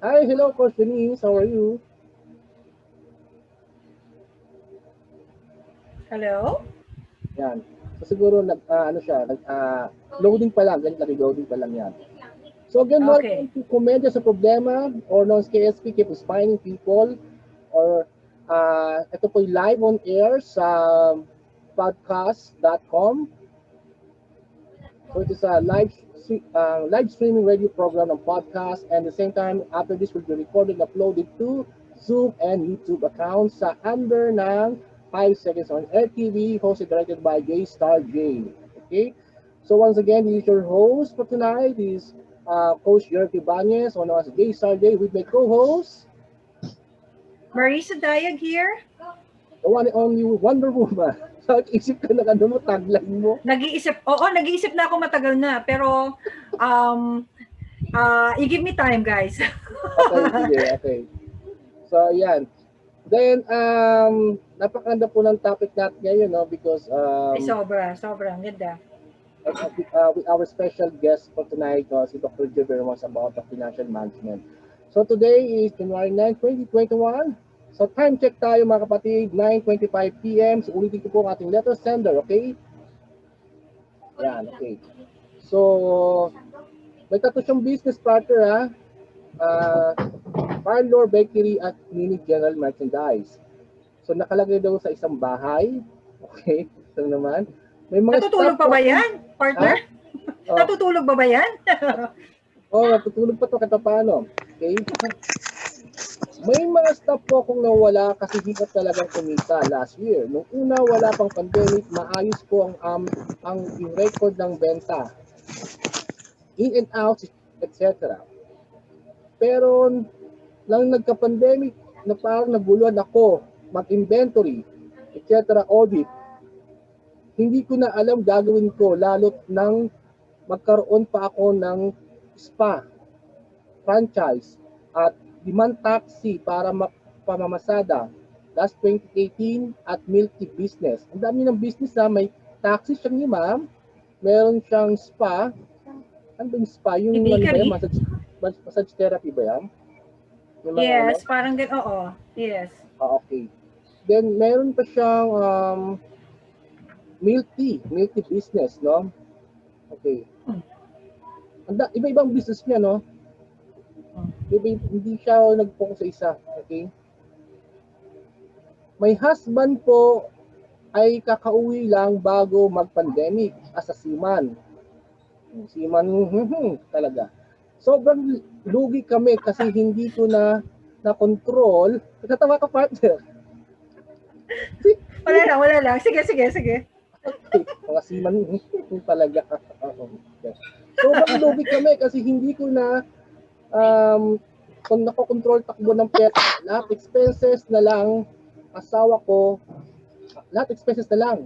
Hi, hello, Coach Denise. How are you? Hello? Yan. So siguro ano siya, loading pa lang, nag-loading pa lang yan. So again, welcome Okay. to Komedya sa Problema or known as KSP, Keep Inspiring People or ito po live on air sa podcast.com. So it is a live streaming radio program and podcast, and at the same time, after this will be recorded and uploaded to Zoom and YouTube accounts sa under ng 5 Seconds on Air TV, hosted directed by J Star J. Okay? So once again, this is your host for tonight, this is Coach Jerry Banez, known as J Star J, with my co-host, Marisa Dayag here. the one and only Wonder Woman. So, isip ka na ano mo, tagline mo. Nag-iisip na ako matagal na, pero you give me time, guys. Okay, sige, okay. So, yan. Then, napakaganda po ng topic natin ngayon, no? Because Ay, sobra. Ang ganda. with our special guest for tonight, si Dr. Javier Ramos about the financial management. So, today is January 9, 2021. So, time check tayo mga kapatid, 9:25 p.m. So, ulitin ko po ang ating letter sender, okay? Yan, okay. So, may tatlo siyang business partner, ha? Uh, Parlor Bakery at Mini General Merchandise. So nakalagay daw sa isang bahay. Okay, ito naman. May mga staff Natutulog pa po ba akong, yan, ha? partner? Oh, Natutulog ba yan? natutulog pa to kahit paano. Okay? May mga staff po akong nawala kasi hirap talagang kumita last year. Nung una, wala pang pandemic, maayos po ang record ng benta. In and out, etc. Pero lang nagka-pandemic na parang naguluhan ako mag-inventory, etc. audit. Hindi ko na alam gagawin ko lalo't nang magkaroon pa ako ng spa, franchise, at demand taxi para pamamasada last 2018 at milk tea business. Ang dami ng business na may taxi siyang imam, meron siyang spa. Ano ba yung spa? Yung ano ba yan? Bakery? Massage therapy ba yan? Yung mga ano? Yes, parang oo. Yes. Okay. Then meron pa siyang milk tea business, no? Okay. Iba-ibang business niya, no? Hindi siya nag-focus sa isa, okay? My husband po ay kakauwi lang bago mag-pandemic as a seaman. Seaman, talaga. Sobrang lugi kami kasi hindi ko na control. Nagtatawa ka, partner. Wala lang. Sige. Okay, mga seaman talaga. Okay. Sobrang lugi kami kasi hindi ko na kung nakokontrol takbo ng pera, lahat expenses na lang, asawa ko, lahat expenses na lang.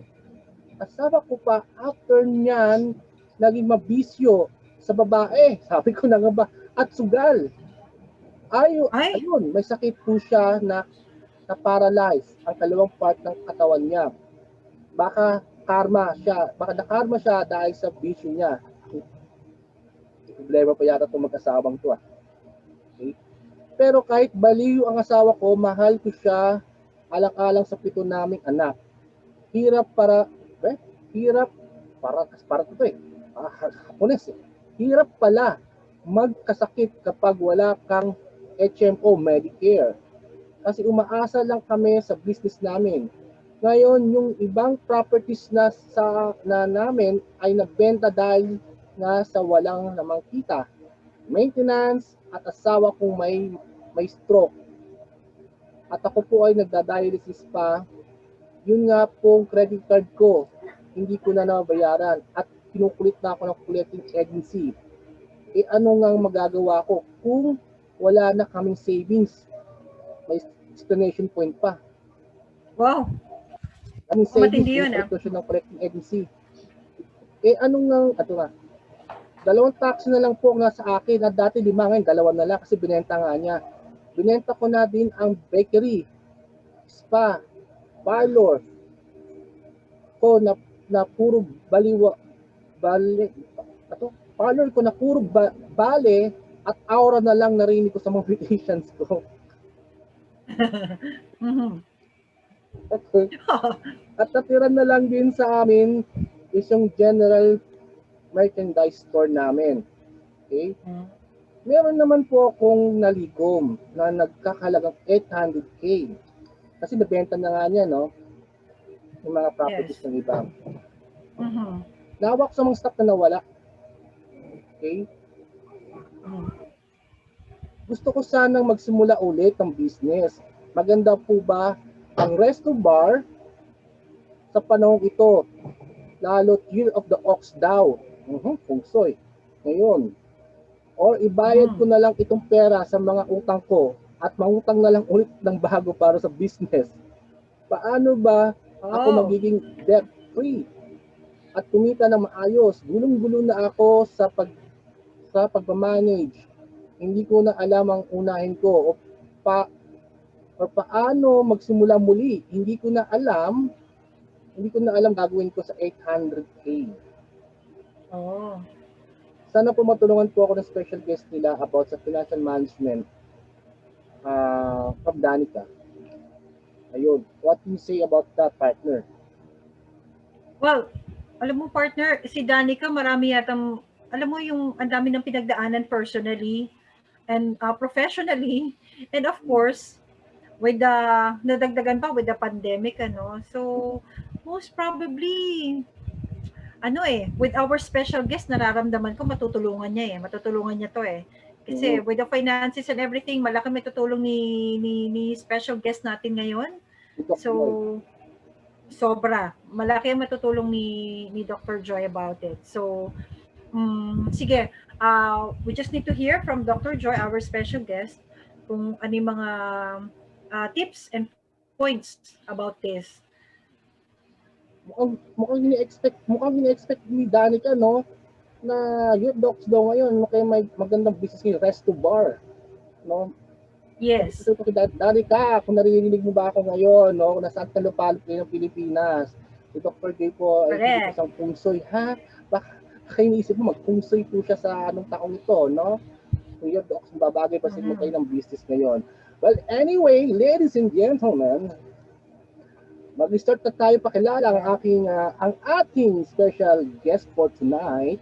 Asawa ko pa, after nyan, naging mabisyo sa babae. Sabi ko na nga ba, at sugal. Ay, Ayun, may sakit po siya na ang kalawang part ng katawan niya. Baka nakarma siya dahil sa bisyo niya. Problema pa yata itong mag-asawang to. Okay? Pero kahit baliw ang asawa ko, mahal ko siya alang-alang sa pito naming anak. Hirap para, eh, hirap, para ito eh, Hapones eh. Hirap pala magkasakit kapag wala kang HMO Medicare. Kasi umaasa lang kami sa business namin. Ngayon, yung ibang properties na namin ay nagbenta dahil nga sa walang namang kita, maintenance, at asawa kong may stroke. At ako po ay nagda-dialysis pa. Yun nga pong credit card ko, hindi ko na nabayaran at kinukulit na ako ng collecting agency. Ano nga magagawa ko kung wala na kaming savings? May explanation point pa. wow. Kaming savings, Matindi yun, ah. kinukulit ng collecting agency. Ato nga, dalawang taxi na lang po ang nasa akin at dati 5 ngayon, 2 na lang kasi binenta nga niya. Binenta ko na din ang bakery, spa, parlor ko na puro baliwa, bale, parlor ko na puro bale At aura na lang narinig ko sa mga patients ko. Mhm. Okay. At natira na lang din sa amin is yung general merchandise store namin. Okay? Mm. Meron naman po akong nalikom na nagkakahalagang 800K. Kasi nabenta na nga niya, no? Yung mga properties Yes. ng iba. Mhm. Nawak sa mga stock na nawala. Okay? Mhm. Gusto ko sanang magsimula ulit ng business. Maganda po ba ang resto bar sa panahong ito? Lalo't Year of the Ox daw. Pungsoy. Ngayon. Or ibayad ko na lang itong pera sa mga utang ko at mangutang na lang ulit ng bago para sa business. Paano ba ako Oh. magiging debt free at kumita ng maayos? Gulong-gulo na ako sa pagmamanage. Hindi ko na alam ang unahin ko o paano magsimula muli. Hindi ko na alam gagawin ko sa 800K. Oh. Sana po matulungan po ako ng special guest nila about sa financial management from Danica. Ayun. What do you say about that, partner? Well, alam mo partner, si Danica marami yatang, alam mo yung ang dami ng pinagdaanan personally and professionally, and of course with the nadagdagan pa with the pandemic, ano. So most probably with our special guest nararamdaman ko matutulungan niya to kasi with the finances and everything, malaki may tutulong ni special guest natin ngayon. So sobra malaki ang matutulong ni Dr. Joy about it. So sige, we just need to hear from Dr. Joy, our special guest, kung ano yung mga tips and points about this. Mukhang ini-expect ni Danica, no? Na youth docs daw ngayon, kaya may magandang business yung resto bar, no? Yes. So, Danica, kung naririnig mo ba ako ngayon, no? Kung nasaan ka lupalop ng Pilipinas, si Dr. J po ay hindi ko Correct. isang pungsoy, ha? Baka iniisip mo, magpungsoy po siya sa anong taong ito, no? Kung youth docs, babagay pa sila kayo ng business ngayon. Well, anyway, ladies and gentlemen, mag-start na tayo pakilala ang ating special guest for tonight.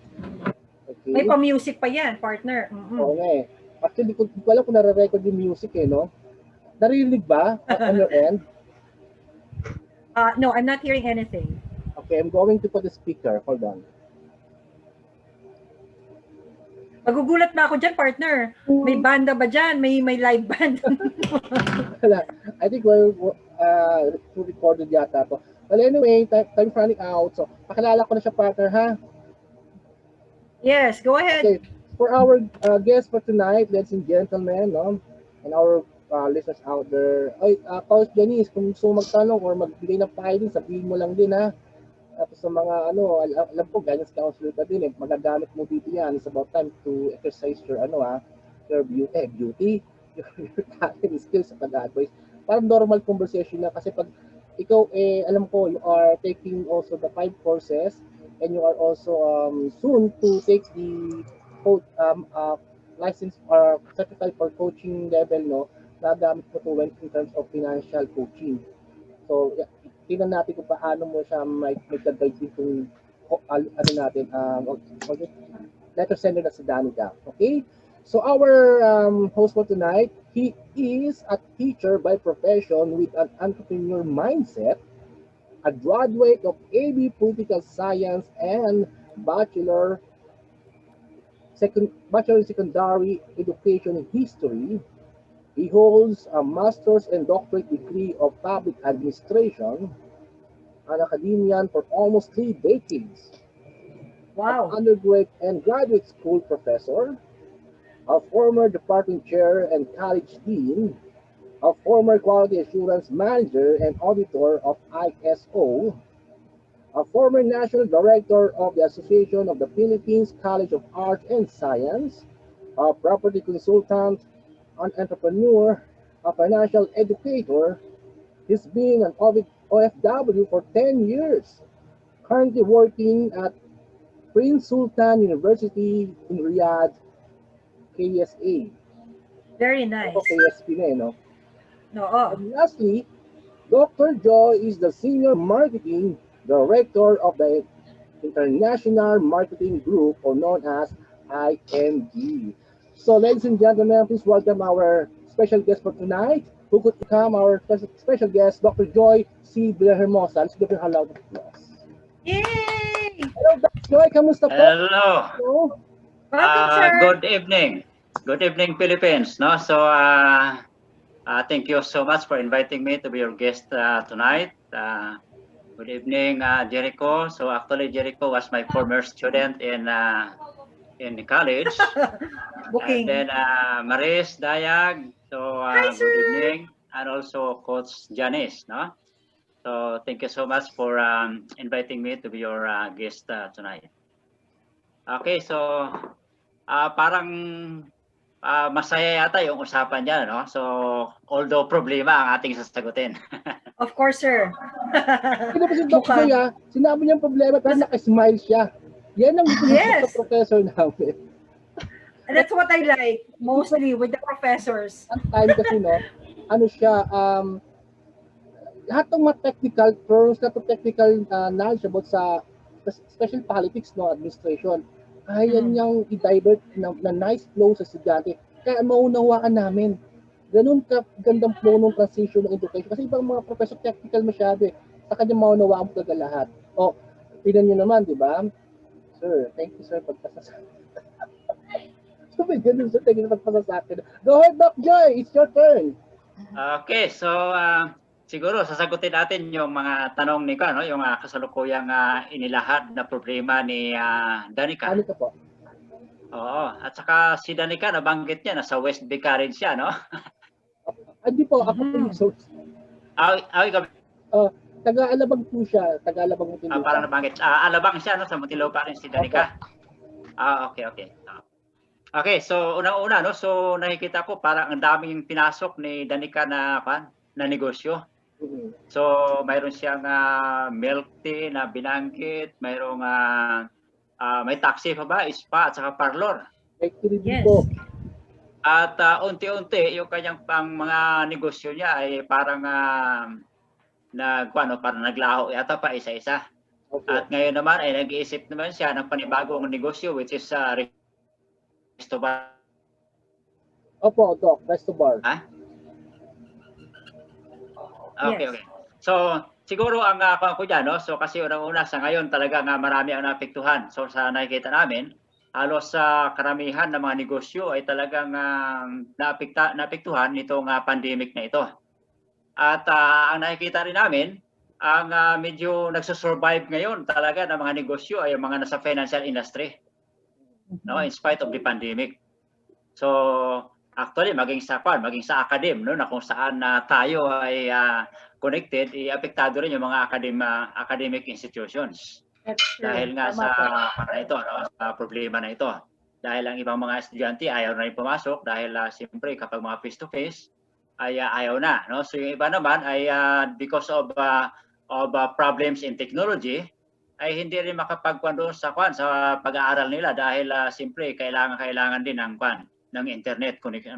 Okay. May pa-music pa yan, partner. Okay. Actually, di ko alam kung nare-record yung music, no? Naririnig ba on your end? No, I'm not hearing anything. Okay, I'm going to put the speaker. Hold on. Magugulat ba ako dyan, partner? May banda ba dyan? May live band? I think we're recorded yata to. Well, anyway, time running out. So, pakilala ko na siya, partner, ha? Yes, go ahead. Okay. For our guest for tonight, ladies and gentlemen, no? And our listeners out there. Ay, Coach Janice, kung gusto magtanong or magbigay ng payo, sabihin mo lang din, ha? At sa mga alam ko, guidance counselor ka din, magagamit mo dito yan. It's about time to exercise your your beauty, your talent skills sa pag-advise. Parang normal conversation na kasi pag ikaw alam ko you are taking also the 5 courses and you are also soon to take the license or certified for coaching level, no, nagamit mo to in terms of financial coaching. So, tingnan natin kung paano mo siya may guide itong natin, letter sender na si Danica. Okay? So, our host for tonight, he is a teacher by profession with an entrepreneur mindset, a graduate of AB Political Science and Bachelor in Secondary Education in History. He holds a master's and doctorate degree of public administration, an academician for almost 3 decades, Wow. an undergraduate and graduate school professor, a former department chair and college dean, a former quality assurance manager and auditor of ISO, a former national director of the Association of the Philippines College of Arts and Science, a property consultant, an entrepreneur, a financial educator. He's been an OFW for 10 years, currently working at Prince Sultan University in Riyadh, KSA. Very nice. Ako KSP na no? Oo. And lastly, Dr. Joy is the Senior Marketing Director of the International Marketing Group, or known as IMG. So, ladies and gentlemen, please welcome our special guest for tonight, who could become our special guest, Dr. Joy C. Villahermosa. Let's give her a loud applause. Yay! Hello, Dr. Joy. Kamusta po? Hello. Hello. Welcome, sir. Good evening. Good evening, Philippines. No, so thank you so much for inviting me to be your guest tonight. Good evening, Jericho. So actually, Jericho was my former student in college. Booking. And then Maris Dayag. So Hi, good sir. evening, and also Coach Janice. No, so thank you so much for inviting me to be your guest tonight. Okay, so parang masaya yata yung usapan niya, no? So, although problema ang ating sasagutin. Of course, sir. Sino ba si Dr. Joy? Sinabi niyang problema, pero naka-smile siya. Yan ang gusto Yes. sa professor namin. That's what I like mostly with the professors. Ang time kasi, no, ano siya, lahat ng mga technical terms, lahat ng technical knowledge about sa special politics, no, administration, kaya niyang i-divert na nice flow sa estudyante. Kaya maunawaan namin. Ganun ka gandang flow ng transition ng education. Kasi ibang mga professor technical masyado eh. Sa kanya maunawaan mo talaga lahat. O, tignan niyo naman, di ba? Sir, thank you, sir, pagpasa sa akin. So, may ganun, sir, thank you sa pagpasa sa akin. Go ahead, Doc Joy, it's your turn. Okay, so siguro sasagutin natin yung mga tanong ni Ka, no? Yung kasalukuyang inilahad na problema ni Danica. Ano ka po? Oo, at saka si Danica, nabanggit niya, nasa West Vicarage siya, no? Hindi po, ako po yung source. Ikaw, Taga-Alabang po siya. Taga-Alabang po. parang nabanggit. Alabang siya, no? Sa Muntinlupa rin si Danica. Okay. Okay, so unang-una, no? So nakikita ko parang ang daming pinasok ni Danica na negosyo. So mayroon siyang milk tea na binanggit, mayroong may taxi pa ba, spa at saka parlor. Yes. Po. At unti-unti yung kanyang pang mga negosyo niya ay parang parang naglaho yata pa isa-isa. Okay. At ngayon naman ay nag-iisip naman siya ng panibagong negosyo, which is resto bar. Opo, Doc, resto bar. Okay, Yes. okay. So, siguro ang ko dyan, no? So, kasi unang-una sa ngayon talaga marami ang naapektuhan. So, sa nakikita namin, halos sa karamihan ng mga negosyo ay talagang naapektuhan nitong pandemic na ito. At ang nakikita rin namin, ang medyo nagsusurvive ngayon talaga ng mga negosyo ay ang mga nasa financial industry, no, in spite of the pandemic. So actually maging sa academe, no, na kung saan tayo ay connected, apektado rin yung mga academic institutions. That's true. Dahil nga sa ito, no, sa problema na ito. Dahil ang ibang mga estudyante ayaw na rin pumasok dahil siyempre kapag mga face to face ay ayaw na, no. So yung iba naman ay because of problems in technology ay hindi rin makapagkwento sa pag-aaral nila dahil siyempre kailangan din ng internet connection,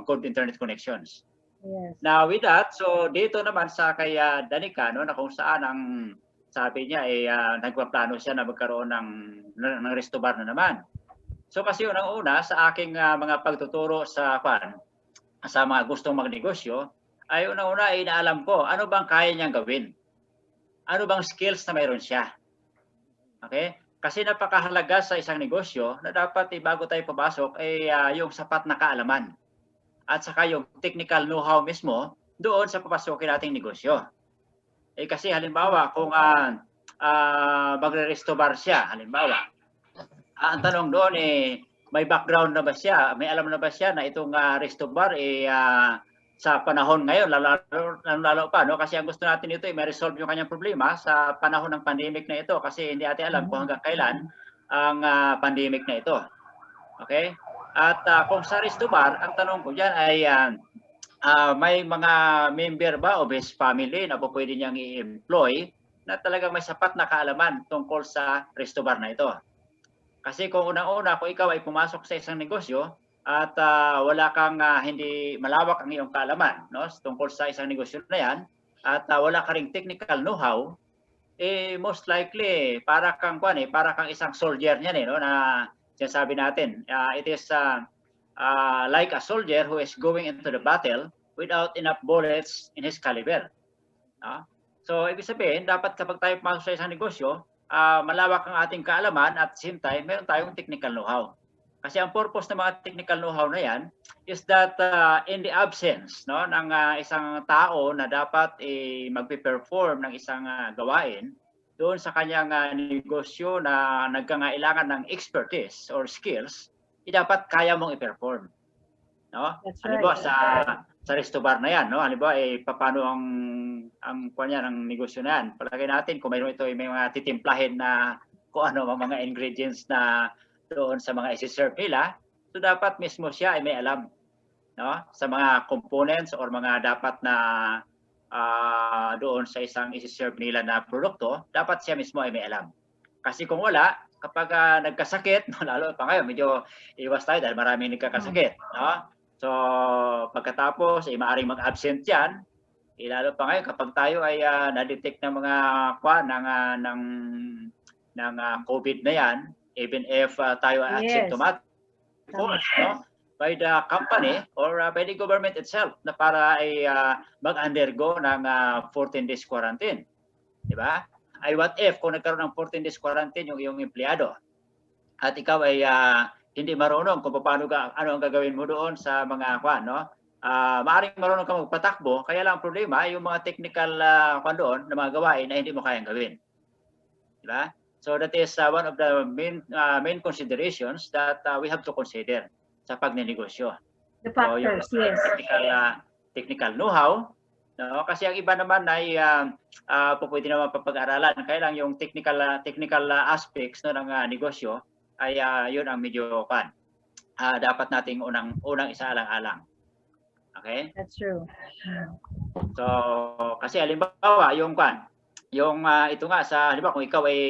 good internet connections. Yes. Now with that, so dito naman sa kay Danica, no, na kung saan ang sabi niya ay nagpaplano siya na magkaroon ng resto bar na naman. So kasi unang-una sa aking mga pagtuturo sa mga gustong magnegosyo, ay unang-una ay inaalam ko ano bang kaya niyang gawin. Ano bang skills na mayroon siya. Okay? Kasi napakahalaga sa isang negosyo na dapat bago tayo papasok ay yung sapat na kaalaman. At saka yung technical know-how mismo doon sa papasokin nating negosyo. Kasi halimbawa kung magre-resto bar siya, halimbawa, ang tanong doon may background na ba siya? May alam na ba siya na itong resto bar sa panahon ngayon, lalo pa, no? Kasi ang gusto natin ito ay ma-resolve yung kanyang problema sa panahon ng pandemic na ito kasi hindi natin alam kung hanggang kailan ang pandemic na ito. Okay? At kung sa resto bar, ang tanong ko dyan ay may mga member ba o his family na pwede niyang i-employ na talagang may sapat na kaalaman tungkol sa resto bar na ito. Kasi kung unang-una, kung ikaw ay pumasok sa isang negosyo, at wala kang hindi malawak ang iyong kaalaman, no, tungkol sa isang negosyo na yan, at wala ka ring technical know-how, most likely para kang isang soldier niyan no, na sinasabi natin. It is like a soldier who is going into the battle without enough bullets in his caliber. So ibig sabihin, dapat kapag tayo pumasok sa isang negosyo, malawak ang ating kaalaman at same time, meron tayong technical know-how. Kasi ang purpose ng mga technical know-how na yan is that in the absence ng isang tao na dapat magpe-perform ng isang gawain doon sa kanyang negosyo na nagkangailangan ng expertise or skills, dapat kaya mong i-perform. No? Halimbawa sa resto bar na yan, no? Halimbawa paano ang kanya ng negosyo na yan. Palagay natin kung mayroon ito may mga titimplahin na kung ano mga ingredients na doon sa mga isi-serve nila, so dapat mismo siya ay may alam, no, sa mga components or mga dapat na doon sa isang isi-serve nila na produkto, dapat siya mismo ay may alam. Kasi kung wala, kapag nagkasakit, lalo pa ngayon, medyo iwas tayo dahil maraming nagkakasakit, no? So pagkatapos maaaring mag-absent yan, lalo pa ngayon kapag tayo ay na-detect ng mga ng COVID na yan, even if tayo ay asymptomatic, no, by the company or by the government itself na para ay mag-undergo ng 14 days quarantine. Di ba? Ay what if kung nagkaroon ng 14 days quarantine yung iyong empleyado at ikaw ay hindi marunong kung paano ano ang gagawin mo doon sa mga no? Maaaring marunong ka magpatakbo, kaya lang ang problema ay yung mga technical doon na mga gawain na hindi mo kayang gawin. Di ba? So that is one of the main considerations that we have to consider sa pagnenegosyo. The factors, so, yes. Technical know-how, no? Kasi ang iba naman ay pwede naman papag-aralan. Kaya lang yung technical aspects ng negosyo ay yun ang medyo dapat nating unang isaalang-alang. Okay? That's true. So kasi halimbawa yung ito nga halimbawa kung ikaw ay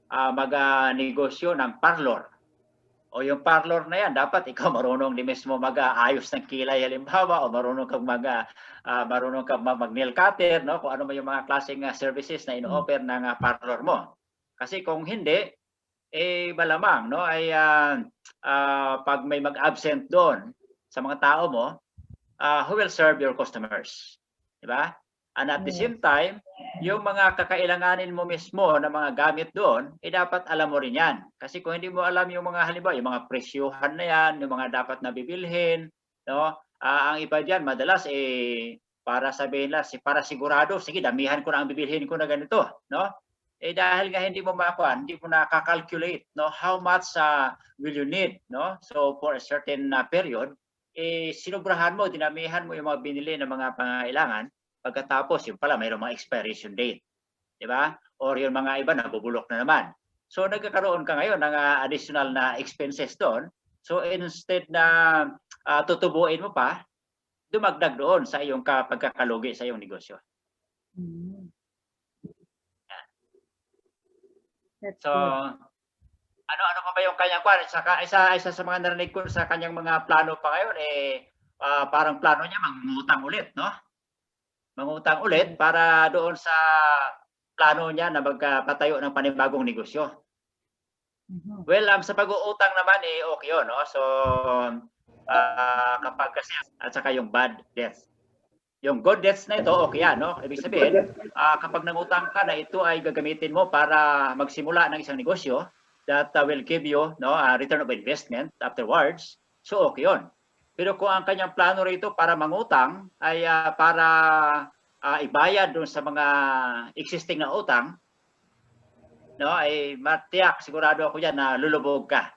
mag-negosyo ng parlor, o yung parlor na yan, dapat ikaw marunong di mismo mag-ayos ng kilay halimbawa, o marunong kang mag-nail cutter, no? Kung ano man yung mga klaseng services na ino-offer ng parlor mo. Kasi kung hindi, malamang, no, ay pag may mag-absent doon sa mga tao mo, who will serve your customers? Diba? And at the same time, yung mga kakailanganin mo mismo na mga gamit doon, dapat alam mo rin yan. Kasi kung hindi mo alam yung mga halimbawa, yung mga presyuhan na yan, yung mga dapat na bibilhin, no? Ang iba dyan, madalas para sabihin lang, para sigurado, sige, damihan ko na ang bibilhin ko na ganito, no? Dahil nga hindi mo nakakalculate, no, how much will you need, no? So for a certain period, sinubrahan mo, dinamihan mo yung mga binili ng mga pangailangan. Pagkatapos, yung pala, mayroong mga expiration date. Di ba? Or yung mga iba, nabubulok na naman. So, nagkakaroon ka ngayon ng additional na expenses doon. So, instead na tutubuin mo pa, dumagdag doon sa iyong pagkakalugi sa iyong negosyo. So, ano pa ba yung kanyang isa sa mga narinig ko sa kanyang mga plano pa ngayon, parang plano niya mangungutang ulit, no? Mangutang ulit para doon sa plano niya na magpatayo ng panibagong negosyo. Well, sa pag-uutang naman okay yun, no? So kapag kasi at saka yung bad debts. Yung good debts na ito, okay yan, no? Ibig sabihin, kapag nangutang ka na ito ay gagamitin mo para magsimula ng isang negosyo that will give you, no, return of investment afterwards. So okay yun. Pero kung ang kanyang plano rito para mangutang ay para ibayad doon sa mga existing na utang, no, ay matiyak, sigurado ako diyan na lulubog ka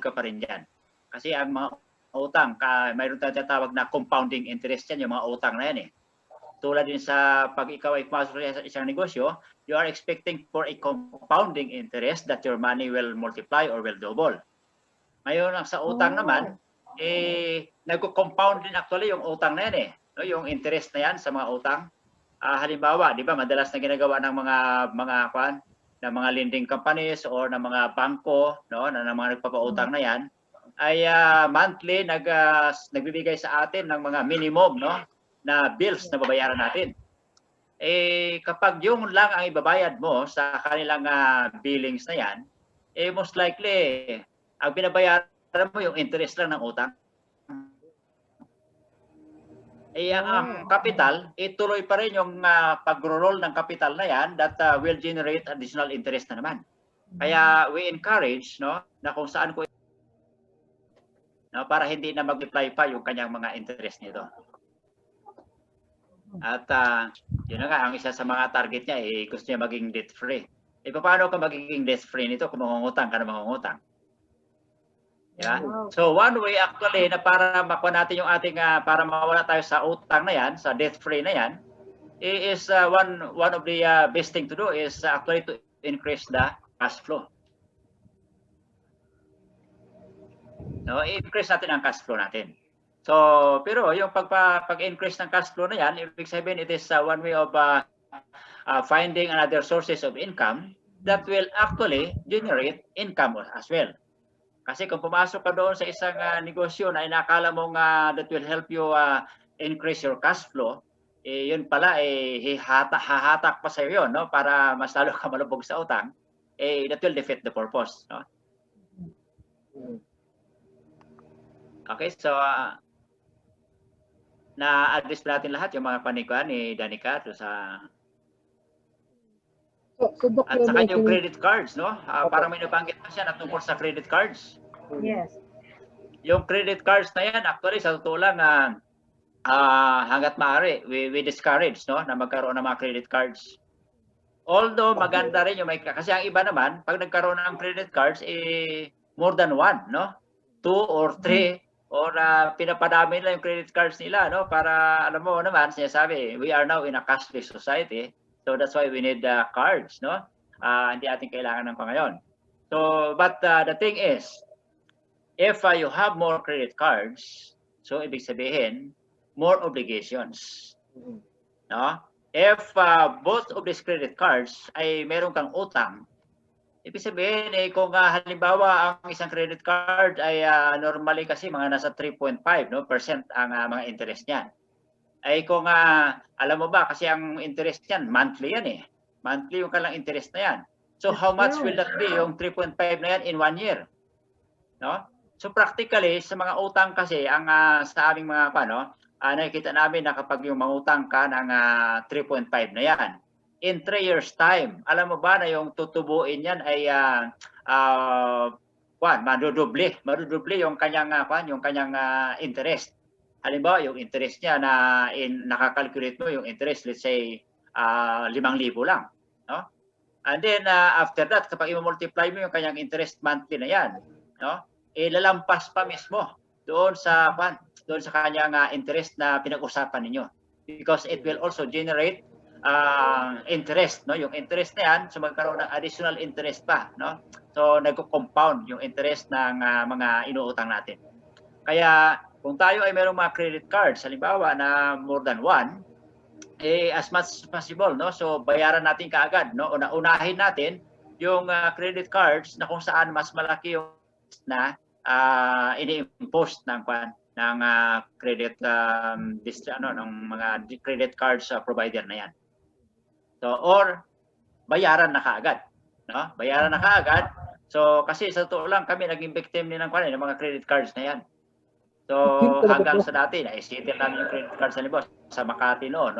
pa rin diyan. Kasi ang mga utang, mayroon tayong tinatawag na compounding interest yan, yung mga utang na yan Tulad din sa pag ikaw ay pumasok sa isang negosyo, you are expecting for a compounding interest that your money will multiply or will double. Ngayon, sa utang naman, nagko-compound din actually yung utang na yan no, yung interest na yan sa mga utang. Halimbawa, di ba, madalas na ginagawa ng mga lending companies or ng mga bangko, no, ng mga nagpapautang na yan, ay monthly nagbibigay sa atin ng mga minimum, no, na bills na babayaran natin. Eh kapag yung lang ang ibabayad mo sa kanilang billings na yan, eh most likely ang binabayaran mo yung interest lang ng utang. Eh ang capital, ituloy pa rin yung pag-roll ng capital na yan that will generate additional interest na naman. Kaya we encourage, no, na kung saan ko, no, para hindi na mag-multiply pa yung kanyang mga interest nito. At yun na nga, ang isa sa mga target niya, gusto niya maging debt-free. Eh paano ka magiging debt-free nito kung mangungutang ka na mangungutang? Yeah? So one way actually na para makuha natin yung ating, para mawala tayo sa utang na yan, sa debt-free na yan, is one of the best thing to do is actually to increase the cash flow. No, increase natin ang cash flow natin. So, pero yung pag-increase ng cash flow na yan, ibig sabihin it is one way of finding another sources of income that will actually generate income as well. Kasi kung pumasok ka doon sa isang negosyo na inakala mo that will help you increase your cash flow, eh yun pala hahatak pa sa iyo, no, para mas lalo ka malubog sa utang, eh that will defeat the purpose, no? Okay, so na-address natin lahat yung mga panikuan ni Danica to sa at saka yung credit cards, no? Parang may nabanggit pa siya na tungkol sa credit cards. Yes. Yung credit cards na yan, actually, sa totoo lang, hanggat maaari, we discourage, no, na magkaroon ng mga credit cards. Although, maganda rin yung kasi ang iba naman, pag nagkaroon ng credit cards, more than one, no? 2 or 3, or pinapadami nila yung credit cards nila, no? Para, alam mo naman, sinasabi, we are now in a cashless society. So that's why we need cards, no? Hindi ating kailangan ng pangayon. So, but the thing is, if you have more credit cards, so ibig sabihin, more obligations, no? If both of these credit cards ay meron kang utang, ibig sabihin, kung halimbawa ang isang credit card ay normally kasi mga nasa 3.5, no, percent ang mga interest niyan. Ay kung alam mo ba, kasi ang interest niyan, monthly yan Monthly yung kalang interest na yan. So how much will that be, yung 3.5 na yan in 1 year? No? So practically, sa mga utang kasi, ang sa aming mga nakikita namin na kapag yung mangutang ka ng 3.5 na yan, in 3 years time, alam mo ba na yung tutubuin yan ay madudoble yung kanyang interest. Halimbawa, yung interest niya na nakakalculate mo yung interest, let's say 5,000 lang, no? And then after that, kapag i-multiply mo yung kanyang interest monthly na yan, no? Lalampas pa mismo doon sa kanyang interest na pinag-usapan ninyo, because it will also generate interest, no? Yung interest na yan, so magkaroon ng additional interest pa, no? So nagko-compound yung interest ng mga inuutang natin. Kaya kung tayo ay mayroong mga credit cards, halimbawa na more than one, as much as possible, no? So bayaran natin kaagad, no? Unahin natin yung credit cards na kung saan mas malaki yung na ini-impose ng credit ng mga credit cards provider na yan. So or bayaran na kaagad, no? Bayaran na kaagad. So kasi sa totoo lang kami naging victim din ng mga credit cards na yan. So hanggang sa dati na-settle namin yung credit cards sa Makati no?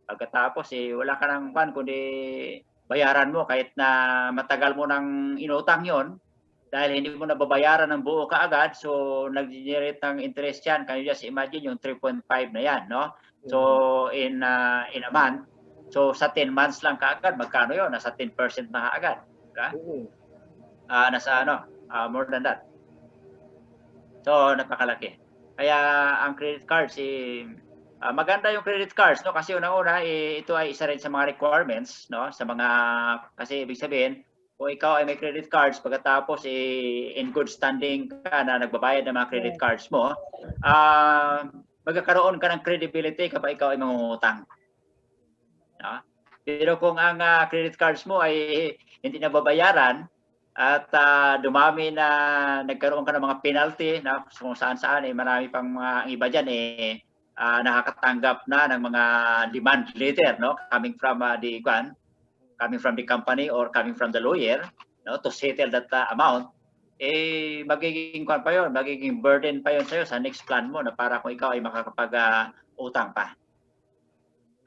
Pagkatapos wala ka nang kundi bayaran mo kahit na matagal mo nang inutang yon. Dahil hindi mo nababayaran ng buo kaagad, so nag-generate ng interest yan. Can you just imagine yung 3.5 na yan, no? So in a month, so sa 10 months lang kaagad, magkano yon? Nasa 10% na kaagad. Okay? Nasa more than that. So napakalaki. Kaya ang credit cards, maganda yung credit cards, no? Kasi unang-una, ito ay isa rin sa mga requirements, no? Kasi ibig sabihin, kung ikaw ay may credit cards, pagkatapos in good standing ka na nagbabayad ng mga credit cards mo, magkakaroon ka ng credibility kapag ikaw ay mangungutang. No? Pero kung ang credit cards mo ay hindi nababayaran, at dumami na nagkaroon ka ng mga penalty na kung saan-saan marami pang mga iba diyan nakakatanggap na ng mga demand letter, no, coming from the company or coming from the lawyer, no, to settle that amount. Magiging magiging burden pa yon sa'yo sa next plan mo na para kung ikaw ay makakapag utang pa.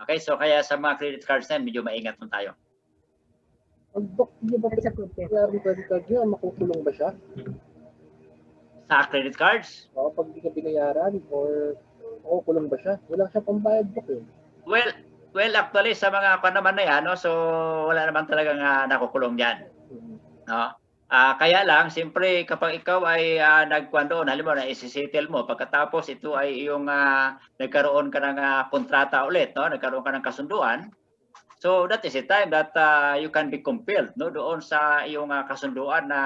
Okay, so kaya sa mga credit cards na medyo maingat mo tayo. Dok, hindi ba That's a good tip. kaya credit card niya, makukulong ba siya? Sa credit cards, O pag di ka binayaran or makukulong ba siya? Wala siya pambayad, Dok eh. well actually sa mga naman na yan, no, so wala naman talagang nakukulong diyan, no. Kaya lang siyempre kapag ikaw ay nagkuan doon, halimbawa na isi-settle mo pagkatapos ito ay yung nagkaroon ka ng kontrata ulit, no, nagkaroon ka ng kasunduan. So that is the time that you can be compelled, no, doon sa iyong kasunduan na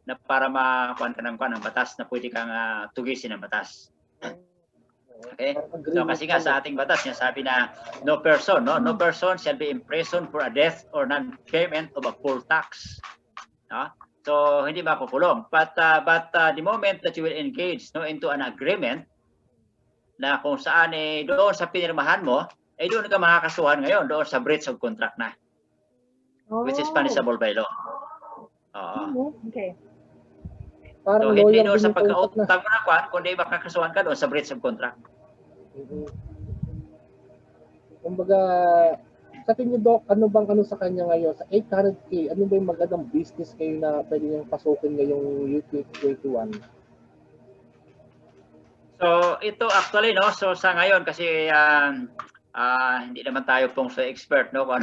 na para makuan ka ng batas na pwede kang tugisin ng batas. Okay? So kasi nga sa ating batas niya sabi na no person shall be imprisoned for a death or non-payment of a full tax. No? So hindi makukulong. But the moment that you will engage, no, into an agreement na kung saan doon sa pinirmahan mo, doon ka makakasuhan ngayon doon sa breach of contract na. Which is punishable by law. Okay. Parang So hindi lawyer doon sa din yung kausap na. pagkautang mo na kundi makakasuhan ka doon sa breach of contract. Kumbaga, sa tingin Doc, ano sa kanya ngayon? Sa 800K, ano ba yung magandang business kayo na pwede niyang pasukin ngayong UT21? So ito actually, no, so sa ngayon kasi hindi naman tayo pong sa expert, no, kung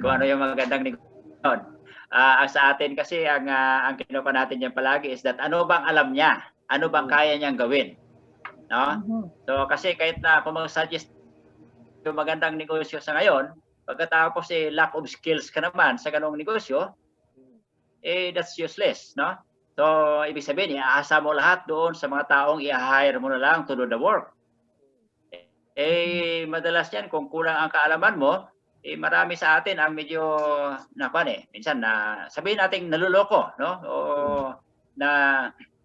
ano yung magandang negosyo. Sa atin kasi ang kinuha natin yan palagi is that ano bang alam niya, ano bang kaya niyang gawin, no? So kasi kahit na kung mag-suggest yung magandang negosyo sa ngayon, pagkatapos lack of skills ka naman sa ganong negosyo, that's useless, no? So ibig sabihin, iaasa mo lahat doon sa mga taong i-hire mo na lang to do the work. Madalas yan kung kulang ang kaalaman mo, marami sa atin ang medyo minsan sabihin natin naluloko, no? O na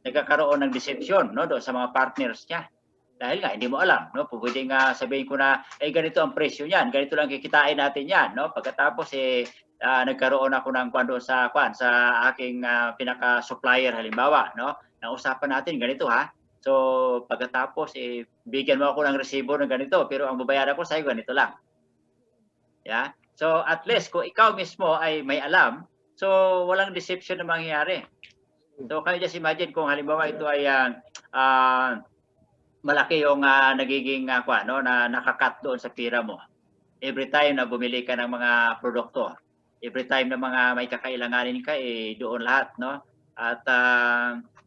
nagkakaroon ng deception, no, doon sa mga partners niya. Dahil nga hindi mo alam, no? Pwedeng sabihin ko na ganito ang presyo niyan, ganito lang kikitain natin yan, no? Pagkatapos nagkaroon ako ng sa aking pinaka-supplier halimbawa, no? Nausapan natin ganito ha. So pagkatapos bigyan mo ako ng resibo ng ganito pero ang babayaran ko sa iyo ganito lang. Yeah. So at least kung ikaw mismo ay may alam, so walang deception na mangyayari. So can you just imagine kung halimbawa ito ay malaki yung nagiging na nakakat doon sa pira mo. Every time na bumili ka ng mga produkto, every time na mga may kakailanganin ka doon lahat, no? At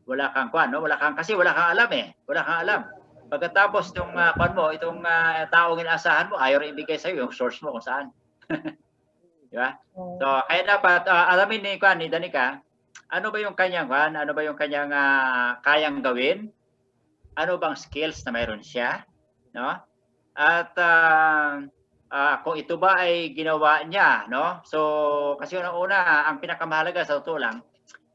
wala kang wala kang alam Wala kang alam. Pagkatapos itong itong taong inaasahan mo, ayaw rin ibigay sa iyo yung source mo kung saan. Di ba? So kaya dapat alamin ni Danica, ano ba yung kanyang kayang gawin? Ano bang skills na mayroon siya, no? At kung ito ba ay ginawa niya, no? So kasi una ang pinakamahalaga sa totoo lang,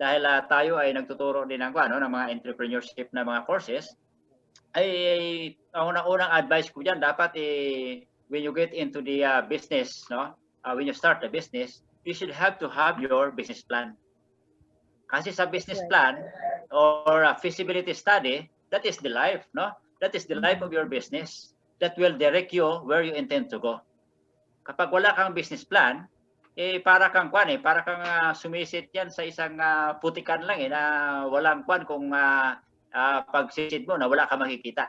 dahil tayo ay nagtuturo din ng mga entrepreneurship na mga courses, ay ang unang advice ko diyan dapat when you get into the business, no? When you start a business, you should have to have your business plan. Kasi sa business plan or feasibility study, that is the life, no? That is the life of your business that will direct you where you intend to go. Kapag wala kang business plan, para kang sumisit yan sa isang putikan lang na walang kung pagsisid mo na wala kang makikita.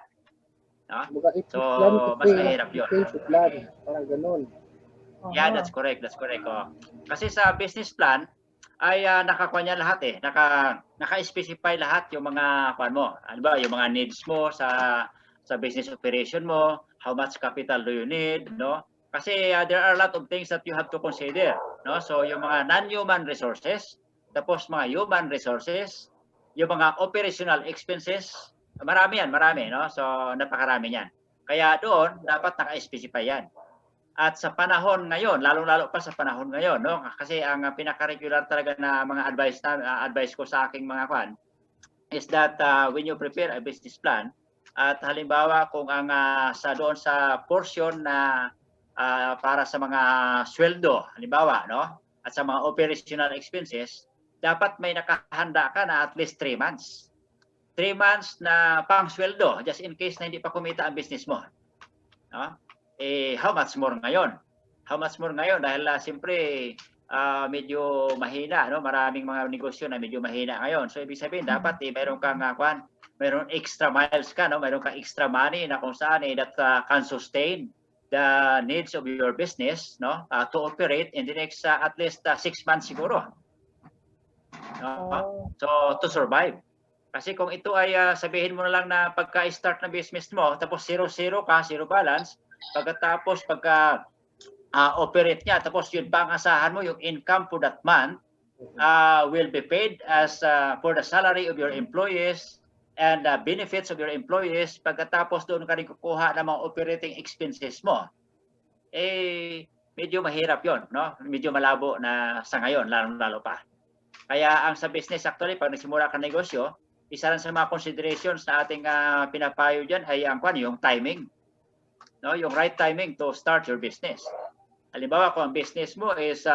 No? So, mas mahirap yun. Parang ganun. Yeah, that's correct. Kasi sa business plan, ay nakakuha niya lahat naka-specify lahat yung mga mo. Ano ba, yung mga needs mo sa business operation mo, how much capital do you need, no? Kasi there are a lot of things that you have to consider, no? So yung mga non-human resources, tapos mga human resources, yung mga operational expenses, marami, no? So napakarami yan. Kaya doon dapat naka-specify yan. At sa panahon ngayon, lalong-lalo pa sa panahon ngayon, no? Kasi ang pinaka-regular talaga na mga advice ko sa aking mga kwan is that when you prepare a business plan, at halimbawa kung ang sa doon sa portion na para sa mga sweldo, halimbawa, no? At sa mga operational expenses, dapat may nakahanda ka na at least 3 months. 3 months na pang sweldo, just in case na hindi pa kumita ang business mo. No? How much more ngayon? How much more ngayon? Dahil siyempre medyo mahina, no? Maraming mga negosyo na medyo mahina ngayon. So ibig sabihin dapat mayroon kang mayroon extra miles ka, no? Mayroon kang extra money na kung saan that can sustain the needs of your business, no? To operate in the next at least 6 months siguro. No? So to survive. Kasi kung ito ay sabihin mo na lang na pagka-start ng business mo, tapos zero ka, zero balance, pagkatapos operate niya, tapos yun pa ang asahan mo, yung income for that month will be paid as for the salary of your employees and the benefits of your employees, pagkatapos doon ka rin kukuha ng mga operating expenses mo. Medyo mahirap yon, no? Medyo malabo na sa ngayon, lalo pa. Kaya ang sa business actually, pag nagsimula ka negosyo, isa lang sa mga considerations na ating pinapayo dyan ay yung timing. No, yung right timing to start your business. Halimbawa kung ang business mo is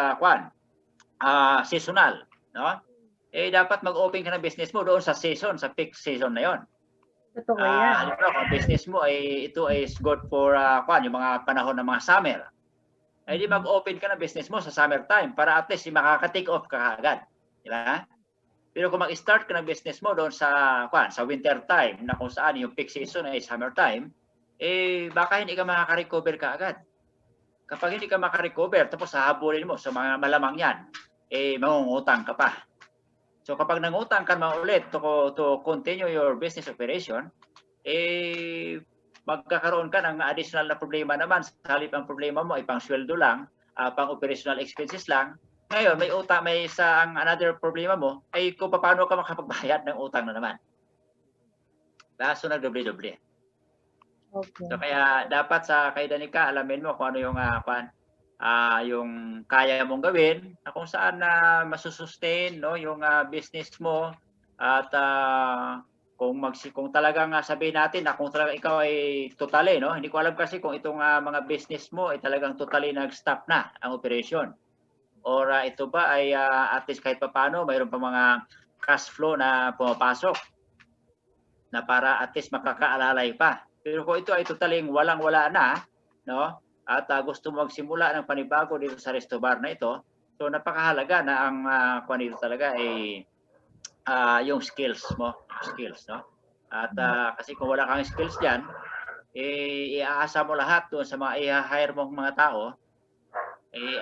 seasonal, no? Dapat mag-open ka ng business mo doon sa season, sa peak season na 'yon. Totoo yan. Halimbawa kung ang business mo ito is good for yung mga panahon ng mga summer. Di mag-open ka ng business mo sa summer time para at least makaka-take off ka agad, di ba? Pero kung mag-start ka ng business mo doon sa winter time na kung saan yung peak season ay summer time, baka hindi ka makaka-recover ka agad. Kapag hindi ka makarecover, tapos hahabulin mo sa mga malamang yan, mangungutang ka pa. So kapag nangutang ka naman ulit to continue your business operation, magkakaroon ka ng additional na problema naman. Sa halip ang problema mo ay pang sweldo lang, pang operational expenses lang. Ngayon, may another problema mo ay kung paano ka makapagbayad ng utang na naman. So nagdoble-doble. Okay. So kaya dapat sa kay Danica, alamin mo kung ano yung yung kaya mong gawin, na kung saan masusustain, no, yung business mo, at kung talagang sabihin natin na kung talaga ikaw ay totally, no, hindi ko alam kasi kung itong mga business mo ay talagang totally nag-stop na ang operation, or ito ba ay at least kahit papaano mayroon pa mga cash flow na pumapasok na para at least makakaalalay pa. Pero kung ito ay totaling walang-wala na, no, at gusto mo magsimula ng panibago dito sa Resto Bar na ito, so napakahalaga na ang dito talaga ay yung skills mo, no? At kasi kung wala kang skills diyan, iaasa mo lahat doon sa mga i-hire mong mga tao,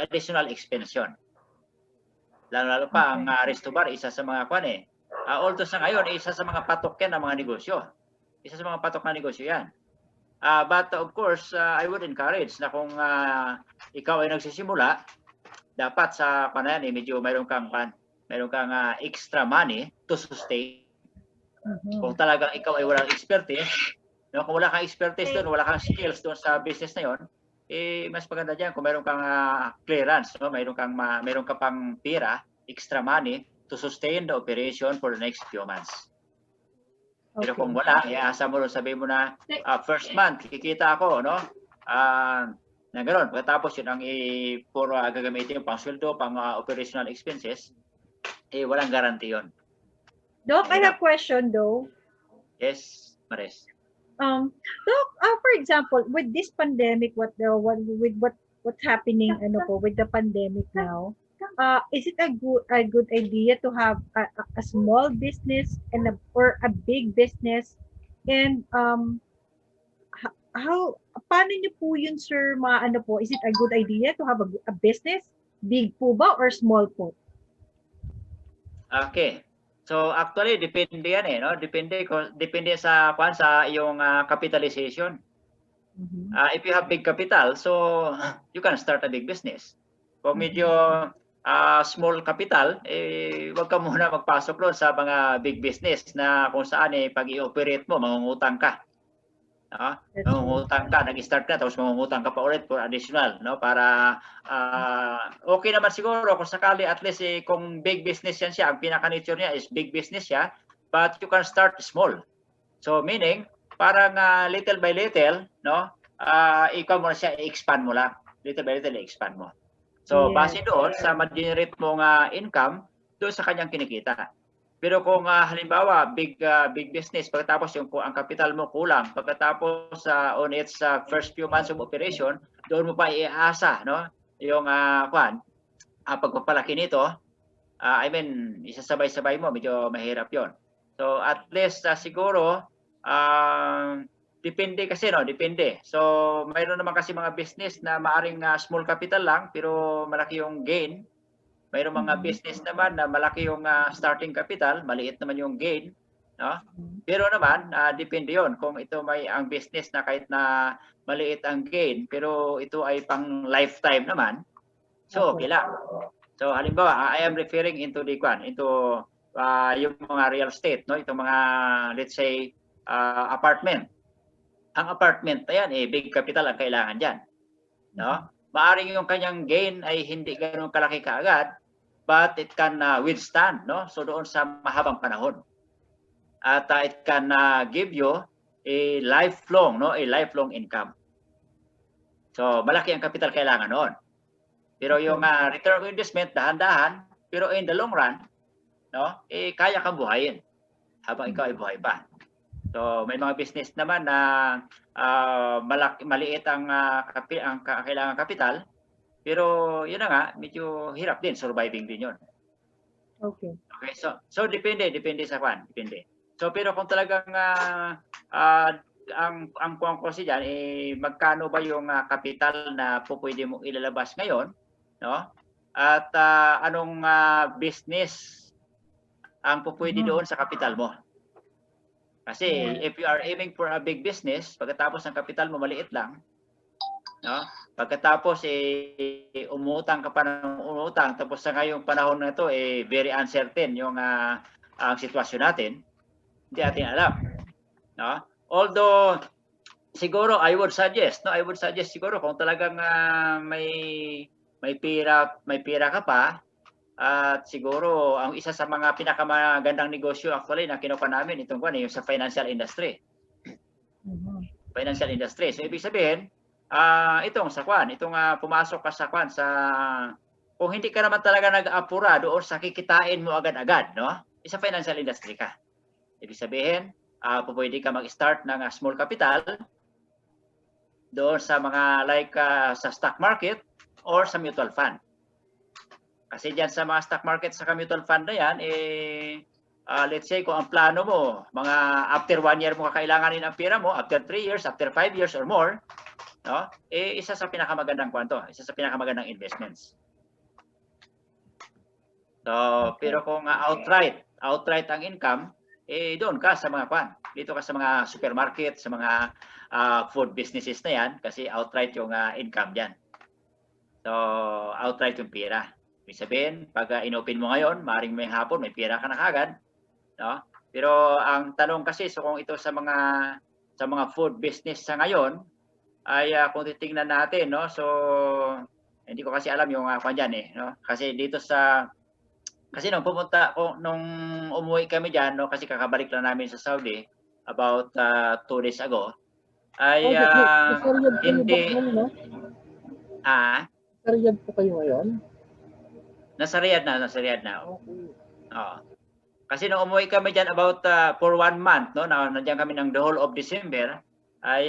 additional expense yun. Lalo pa ang Resto Bar, isa sa mga although sa ngayon, isa sa mga patok yan ng mga negosyo. Isa sa mga patok na negosyo yan. But of course, I would encourage na kung ikaw ay nagsisimula, dapat sa medyo mayroon kang extra money to sustain. Kung talagang ikaw ay walang expertise, no, kung wala kang expertise doon, wala kang skills doon sa business na yon, mas maganda diyan kung mayroon kang clearance, no, mayroon ka pang pera, extra money to sustain the operation for the next few months. Pero kung wala, iaasa mo, sabihin mo na first month, kikita ako, no? Na gano'n. Pagkatapos yun ang gagamitin yung pang sweldo, pang operational expenses, walang guarantee yun. Doc, I have a question though. Yes, Maris. Doc, for example, with this pandemic, what's happening with the pandemic now, is it a good idea to have a small business or a big business, and paano niyo po yun, sir, is it a good idea to have a business, big po ba or small po? Okay. So actually depende yan no? Depende sa iyong capitalization. If you have big capital, so you can start a big business. Kung medyo small capital, wag ka muna magpasok doon sa mga big business na kung saan pag i-operate mo, mangungutang ka. No? That's true. Mangungutang ka, nag-start ka, tapos mangungutang ka pa ulit for additional, no? Para okay naman siguro kung sakali at least kung big business yan siya, ang pinaka-nature niya is big business siya, but you can start small. So meaning, parang little by little, no? Ikaw mo na siya, i-expand mo lang. Little by little, i-expand mo. So, base doon sa ma-generate mong income, doon sa kanyang kinikita. Pero kung halimbawa, big business, pagkatapos ang capital mo kulang, pagkatapos on its first few months of operation, doon mo pa iasa, no? Yung pagpapalaki nito, I mean, isasabay-sabay mo, medyo mahirap yon. So, at least siguro, depende kasi, no? Depende. So, mayroon naman kasi mga business na maaring small capital lang, pero malaki yung gain. Mayroon mga business naman na malaki yung starting capital, maliit naman yung gain. No? Pero naman, depende yon kung ito may ang business na kahit na maliit ang gain, pero ito ay pang lifetime naman. So, okay lang. So, halimbawa, I am referring into yung mga real estate, no? Itong mga, let's say, apartment. Ang apartment na yan, big capital ang kailangan dyan. No? Maaring yung kanyang gain ay hindi ganoon kalaki kaagad, but it can withstand, no? So doon sa mahabang panahon. At it can give you a lifelong, no? A lifelong income. So malaki ang capital kailangan noon. Pero yung return of investment, dahan-dahan, pero in the long run, no? Kaya kang buhayin habang ikaw ay buhay pa. So may mga business naman na maliit ang kailangan kapital, pero yun na nga, medyo hirap din, surviving din yun. Okay. Okay, so depende sa kwan, depende. So pero kung talagang ang kuwang ko diyan magkano ba yung kapital na pwede mo ilalabas ngayon, no? At anong business ang pwede doon sa kapital mo? Kasi if you are aiming for a big business, pagkatapos ng kapital mo maliit lang, no? Pagkatapos umutang ka pa ng umutang, tapos sa ngayong panahon na ito very uncertain yung ang sitwasyon natin. Hindi natin alam, no? Although siguro I would suggest siguro kung talagang may pira ka pa, at siguro ang isa sa mga pinakamagandang negosyo actually na kinuha namin itong yung sa financial industry. Financial industry. So ibig sabihin, itong pumasok ka sa kung hindi ka naman talaga nag-apura doon sa kikitain mo agad-agad, no? Isa financial industry ka. Ibig sabihin, pwede ka mag-start ng small capital doon sa mga sa stock market or sa mutual fund. Kasi diyan sa mga stock market sa mutual fund na yan, let's say kung ang plano mo, mga after 1 year mo kakailanganin ang pera mo, after 3 years, after 5 years or more, no? Isa sa pinakamagandang isa sa pinakamagandang investments. So, pero kung outright ang income, doon ka sa mga dito ka sa mga supermarket, sa mga food businesses na yan, kasi outright yung income diyan. So, outright yung pera. Ibig sabihin, pag inopen mo ngayon, maaaring may hapon, may pera ka na kagad, no? Pero ang tanong kasi, so kung ito sa mga food business sa ngayon, ay kung titingnan natin, no? So, hindi ko kasi alam yung dyan no? Kasi dito kasi nung umuwi kami dyan, no? Kasi kakabalik lang namin sa Saudi, about 2 days ago, ay hindi... Sa Riyadh po kayo ngayon? Nasa Riyadh na. Okay. Kasi nung umuwi kami dyan about for 1 month, no, nandiyan kami ng the whole of December, ay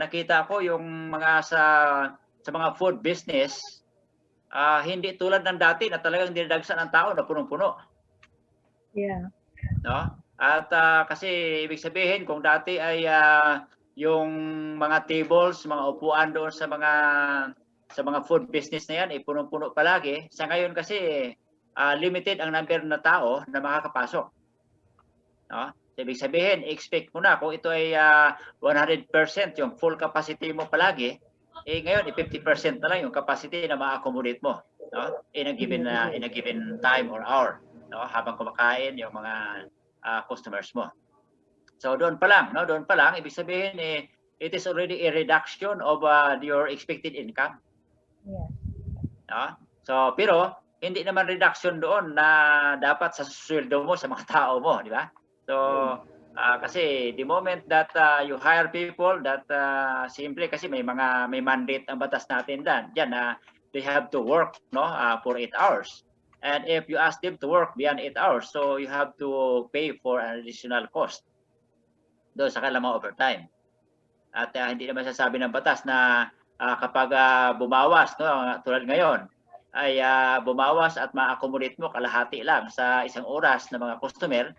nakita ko yung mga sa mga food business, hindi tulad ng dati na talagang dinadagsan ng tao na punong-puno. Yeah. No? At kasi ibig sabihin kung dati ay yung mga tables, mga upuan doon sa mga food business na yan, punong-puno palagi. Sa ngayon kasi, limited ang number na tao na makakapasok. No? So, ibig sabihin, expect mo na kung ito ay 100% yung full capacity mo palagi, ngayon 50% na lang yung capacity na ma-accommodate mo, no? in a given time or hour, no? Habang kumakain yung mga customers mo. So doon pa lang, ibig sabihin it is already a reduction of your expected income. Yeah. No? So, pero hindi naman reduction doon na dapat sa sweldo mo sa mga tao mo, di ba? So, kasi the moment that you hire people that simple kasi may mandate ang batas natin diyan na they have to work for 8 hours. And if you ask them to work beyond 8 hours, so you have to pay for an additional cost doon sa kanilang mga overtime. At hindi naman sasabi ng batas na kapag bumawas, tulad ngayon, ay bumawas at ma-accommodate mo kalahati lang sa isang oras ng mga customer,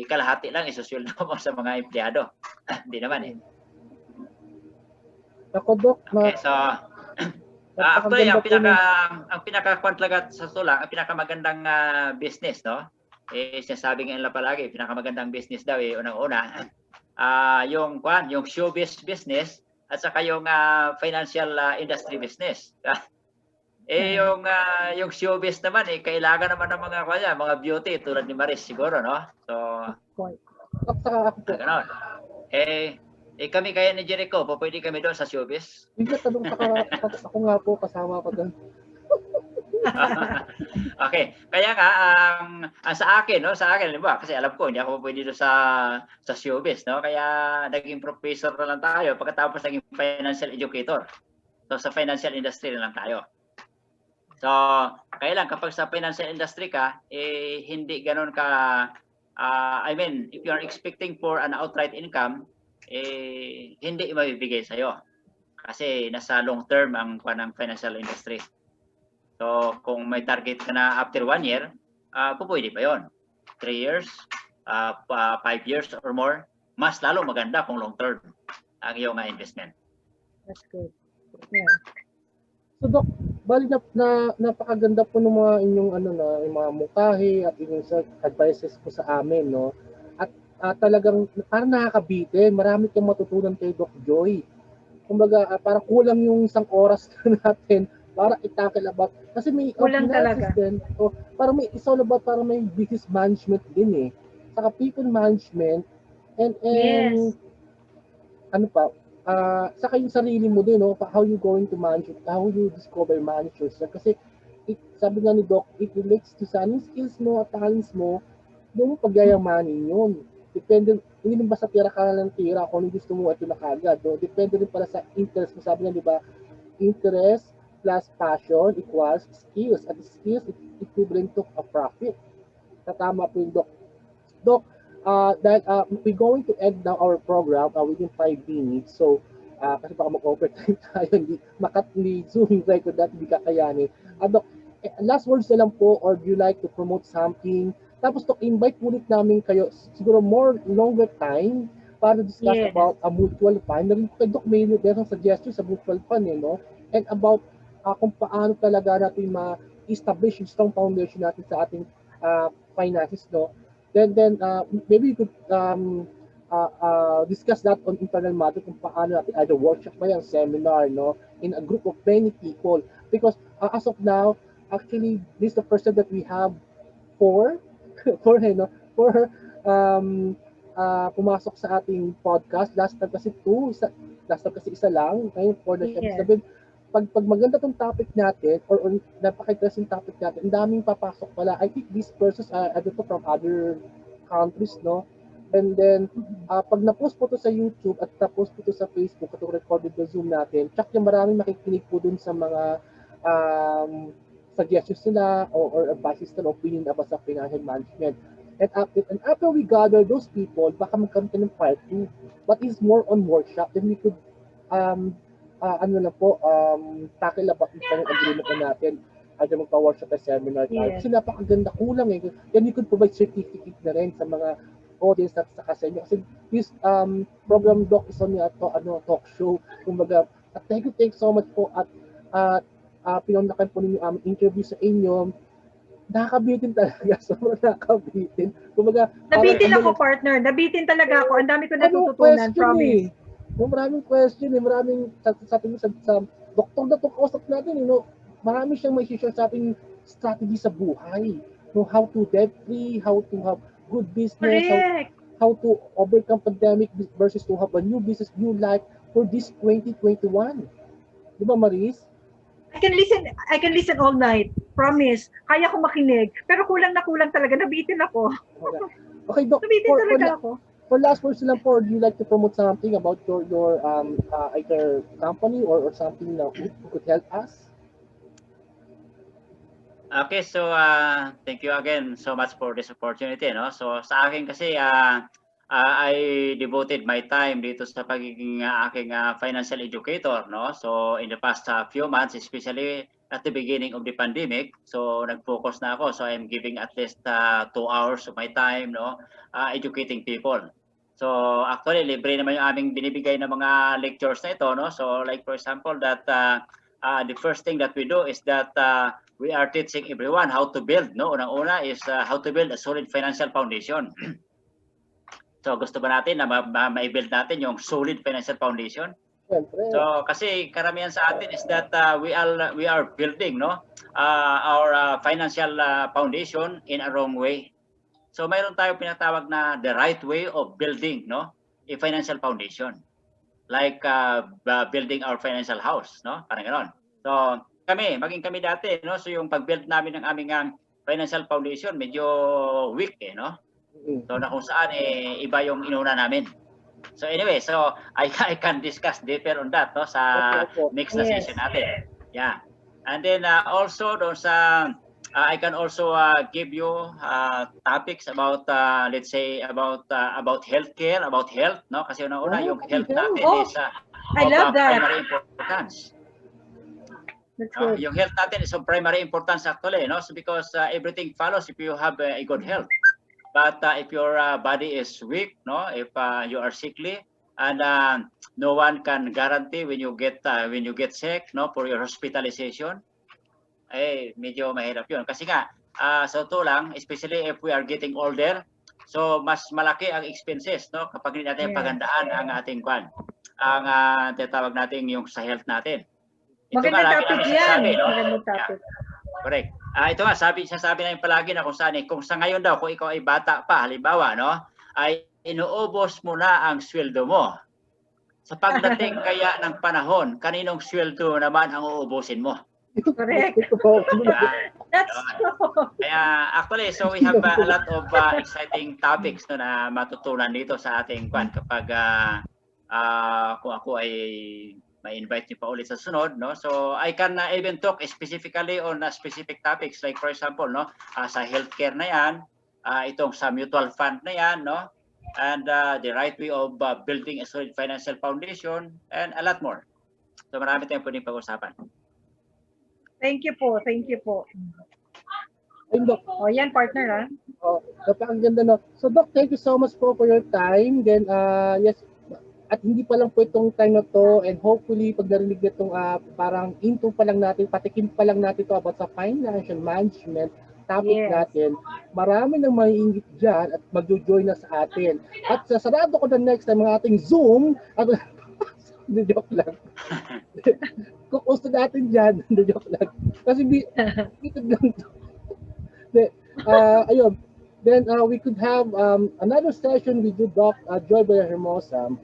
kalahati lang isusweldo mo sa mga empleyado. Hindi naman eh. Ako, Doc, Okay, so actually, ang pinaka-kwan talaga sa tulang, ang pinakamagandang business, no? Sinasabi nga nila palagi, pinakamagandang business daw unang-una, yung showbiz business at saka yung financial industry business. Yung showbiz naman kailangan naman ng mga beauty tulad ni Maris siguro, no? So gano'n. Kami kaya ni Jericho, pwede kami doon sa showbiz? Hindi, tanong ako nga po, kasama ko doon. Okay, kaya nga ang sa akin, di ba? Kasi alam ko hindi ako pwede doon sa showbiz, no? Kaya naging professor na lang tayo pagkatapos naging financial educator. So sa financial industry na lang tayo. So, kaya lang kapag sa financial industry ka, hindi ganoon ka if you are expecting for an outright income, hindi mabibigay sa iyo. Kasi nasa long term ang financial industry. So, kung may target ka na after 1 year, pwede pa 'yon. 3 years, 5 years or more, mas lalo maganda kung long term ang iyong investment. That's good. Yeah. So, Doc, bali na napakaganda po ng mga inyong yung mga mungkahi at inyong advices po sa amin, no? At talagang parang nakakabitin, marami kang matutunan kay Doc Joy. Kumbaga, parang kulang yung isang oras natin para i-tackle about kasi may kulang talaga. Parang may it's all about parang may business management din saka people management and yes. Saka yung sarili mo din, how you going to manage it, how you discover manage yourself. Kasi sabi nga ni Doc, it relates to sa skills mo at talents mo, doon mo pagyayamanin yun. Depende, hindi naman basta tira ka ng tira, kung ano gusto mo, ito na kagad. Depende rin pala sa interest mo. Sabi nga, di ba, interest plus passion equals skills. At skills equivalent to a profit. Tatama po yung Doc. Doc, we're going to end now our program within 5 minutes. So, kasi baka mag-overtime tayo, hindi Zoom record natin, hindi kakayanin. Doc, last words na lang po, or do you like to promote something? Tapos, Doc, invite ulit namin kayo, siguro longer time, para discuss about a mutual fund. Narin kay Doc, mayroong suggestion sa mutual fund, no? And about kung paano talaga natin ma-establish yung strong foundation natin sa ating finances, no? Then maybe you could discuss that on internal matter kung paano natin either workshop ba yan, seminar, no, in a group of many people. Because as of now, actually, this is the first time that we have four pumasok sa ating podcast. Last time kasi isa lang. Ngayon, 4 na siya. Sabihin, pag maganda tong topic natin or napaka-interesting topic natin, ang daming papasok pala. I think these persons are from other countries, no? And then, pag na-post po to sa YouTube at na-post po to sa Facebook at recorded the Zoom natin, tsak yung maraming makikinig po dun sa mga suggestions nila or advices nila, opinion about sa financial management. And after we gather those people, baka magkaroon ng part 2. But it's more on workshop. Then we could tackle about yung agreement na natin. Either magpa-workshop at seminar tayo. Kasi napakaganda, kulang Then we could provide certificate na rin sa mga audience at sa kasenyo. Kasi this program, Doc, is on talk show. Kumbaga, thank you so much po at pinundakan po ninyo aming interview sa inyo. Nakakabitin talaga. Sobrang nakakabitin. Kumbaga, nabitin ako, partner. Nabitin talaga ako. Ang dami ko natututunan. Promise. Maraming question maraming sa doktor na itong kausap natin, marami siyang may share sa ating strategy sa buhay. How to debt-free, how to have good business, how to overcome pandemic versus to have a new business, new life, for this 2021. Di ba, Maris? I can listen all night. Promise. Kaya ko makinig. Pero kulang na kulang talaga. Nabitin ako. Okay, Doc, Nabitin talaga ako. for last words lang po, do you like to promote something about your either company or something that could help us? Okay, so thank you again so much for this opportunity, no? So sa akin kasi I devoted my time dito sa pagiging aking financial educator, no? So in the past few months, especially at the beginning of the pandemic, so nag-focus na ako. So I'm giving at least 2 hours of my time, no? Educating people. So actually, libre naman yung aming binibigay na mga lectures na ito, no? So like for example, that the first thing that we do is that we are teaching everyone how to build, no? Unang-una is how to build a solid financial foundation. So gusto ba natin na ma-build natin yung solid financial foundation? Siyempre. So kasi karamihan sa atin is that we are building, no, our financial foundation in a wrong way. So mayroon tayong pinatawag na the right way of building, no, a financial foundation. Like building our financial house, no? Parang ganoon. So maging kami dati, no, so yung pag-build namin ng aming financial foundation medyo weak no. So na kung saan iba yung inuna namin. So anyway, so I can discuss deeper on that, no, sa next na session natin. Yeah. And then also doon sa I can also give you topics about let's say about healthcare, about health, no? Kasi una yung health natin is I love that. Primary importance. That's good. Yung health natin is of primary importance actually, no? So because everything follows if you have a good health. But if your body is weak, no, if you are sickly, and no one can guarantee when you get sick, no, for your hospitalization, medyo mahirap yun. Kasi nga, sa totoo lang, especially if we are getting older, so mas malaki ang expenses, no, kapag hindi natin paghandaan ang ating ang tinatawag natin yung sa health natin. Magandang topic yan. No? Magandang topic. Yeah. Correct. Ito nga, sabi namin palagi na kung sa ngayon daw, kung ikaw ay bata pa, halimbawa, no, ay inuubos mo na ang sweldo mo. Sa pagdating kaya ng panahon, kaninong sweldo naman ang uubusin mo? Correct. That's true. Kaya actually, so we have a lot of exciting topics no, na matutunan dito sa ating kapag kung ako ay may invite niyo pa ulit sa sunod, no? So I can even talk specifically on specific topics like for example, no, sa healthcare na 'yan, itong sa mutual fund na 'yan, no? And the right way of building a solid financial foundation and a lot more. So marami tayong pwedeng pag-usapan. Thank you po. Thank you po. Ayun, Doc. Yan partner Napakaganda, no. So Doc, thank you so much po for your time. Then yes, at hindi pa lang po itong time na to, and hopefully pag narinig na itong parang into pa lang natin, patikim pa lang natin to about sa financial management topic natin, marami nang maiingit dyan at magjo-join na sa atin. At sasarado ko na next time ang ating Zoom, at joke lang. Kung gusto natin dyan, joke lang. Kasi bitid lang to. Ayun. Then we could have another session with you, Doc Joy Hermosa,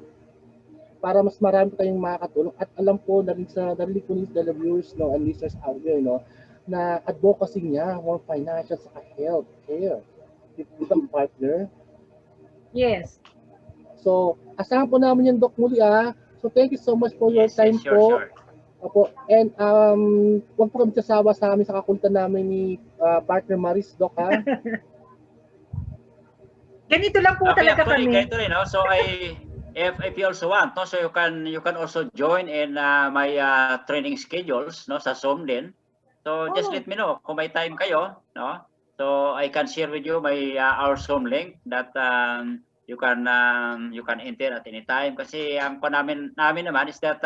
para mas marami tayong makakatulong. At alam ko na rin narinig ko rin sa viewers, no, and listeners out there, no, na advocacy niya more financial sa health care. Di ba, partner? Yes. So, asahan po namin yung Doc muli So, thank you so much for your time po. Sure. Opo. And huwag po kami sasawa sa amin sa kakulitan namin ni partner Maris, Doc, Ganito lang po talaga actually, kami. Ganito rin, no? So if you also want, no, so you can also join in my training schedules, no, sa Zoom din. So just let me know kung may time kayo, no. So I can share with you my our Zoom link that you can enter at any time. Kasi ang namin naman is that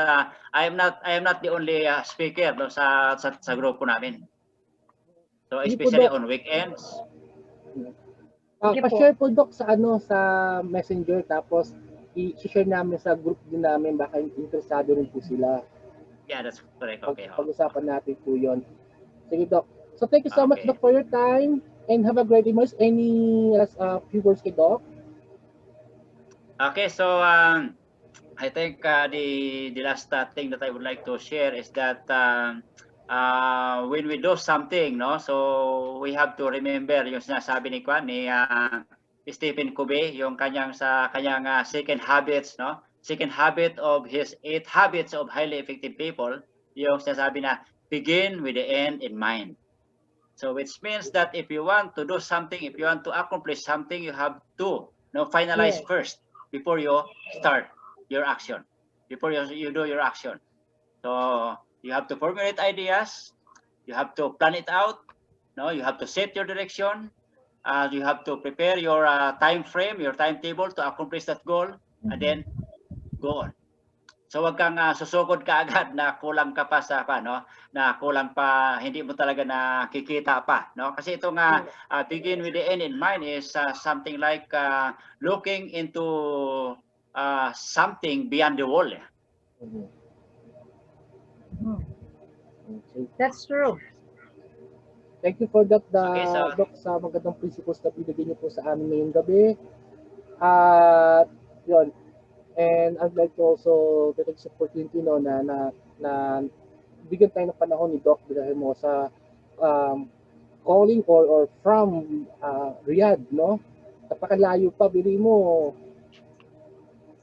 I am not the only speaker, no, sa grupo namin. So especially on weekends. Pa-share po, Doc, sa sa Messenger, tapos i-share namin sa group din namin, baka interesado rin po sila. Yeah, that's correct. Okay. Pag-usapan natin po yun. Sige, Doc. So thank you so much, Doc, for your time, and have a great day. Any few words kay Doc? Okay, so I think the last thing that I would like to share is that when we do something, no, so we have to remember yung sinasabi ni Kwan ni Stephen Covey, yung kanyang second habits, no, second habit of his 8 habits of highly effective people, yung sinasabi na begin with the end in mind. So which means that if you want to do something, if you want to accomplish something, you have to finalize Yes. first before you start your action, before you do your action. So you have to formulate ideas, you have to plan it out, no, you have to set your direction, you have to prepare your time frame, your timetable to accomplish that goal, and then go on. So wag kang susugod ka agad na kulang ka pa sa na kulang pa, hindi mo talaga nakikita pa, no? Kasi ito nga begin with the end in mind is something like looking into something beyond the wall. Okay. That's true. Thank you for that, Okay, so- Doc, sa magandang principles na binigay niyo po sa amin ngayong gabi. At yun. And I'd like to also take this opportunity na bigyan tayo ng panahon ni Doc Villahermosa calling or from Riyadh, no? Napakalayo pa, bili mo.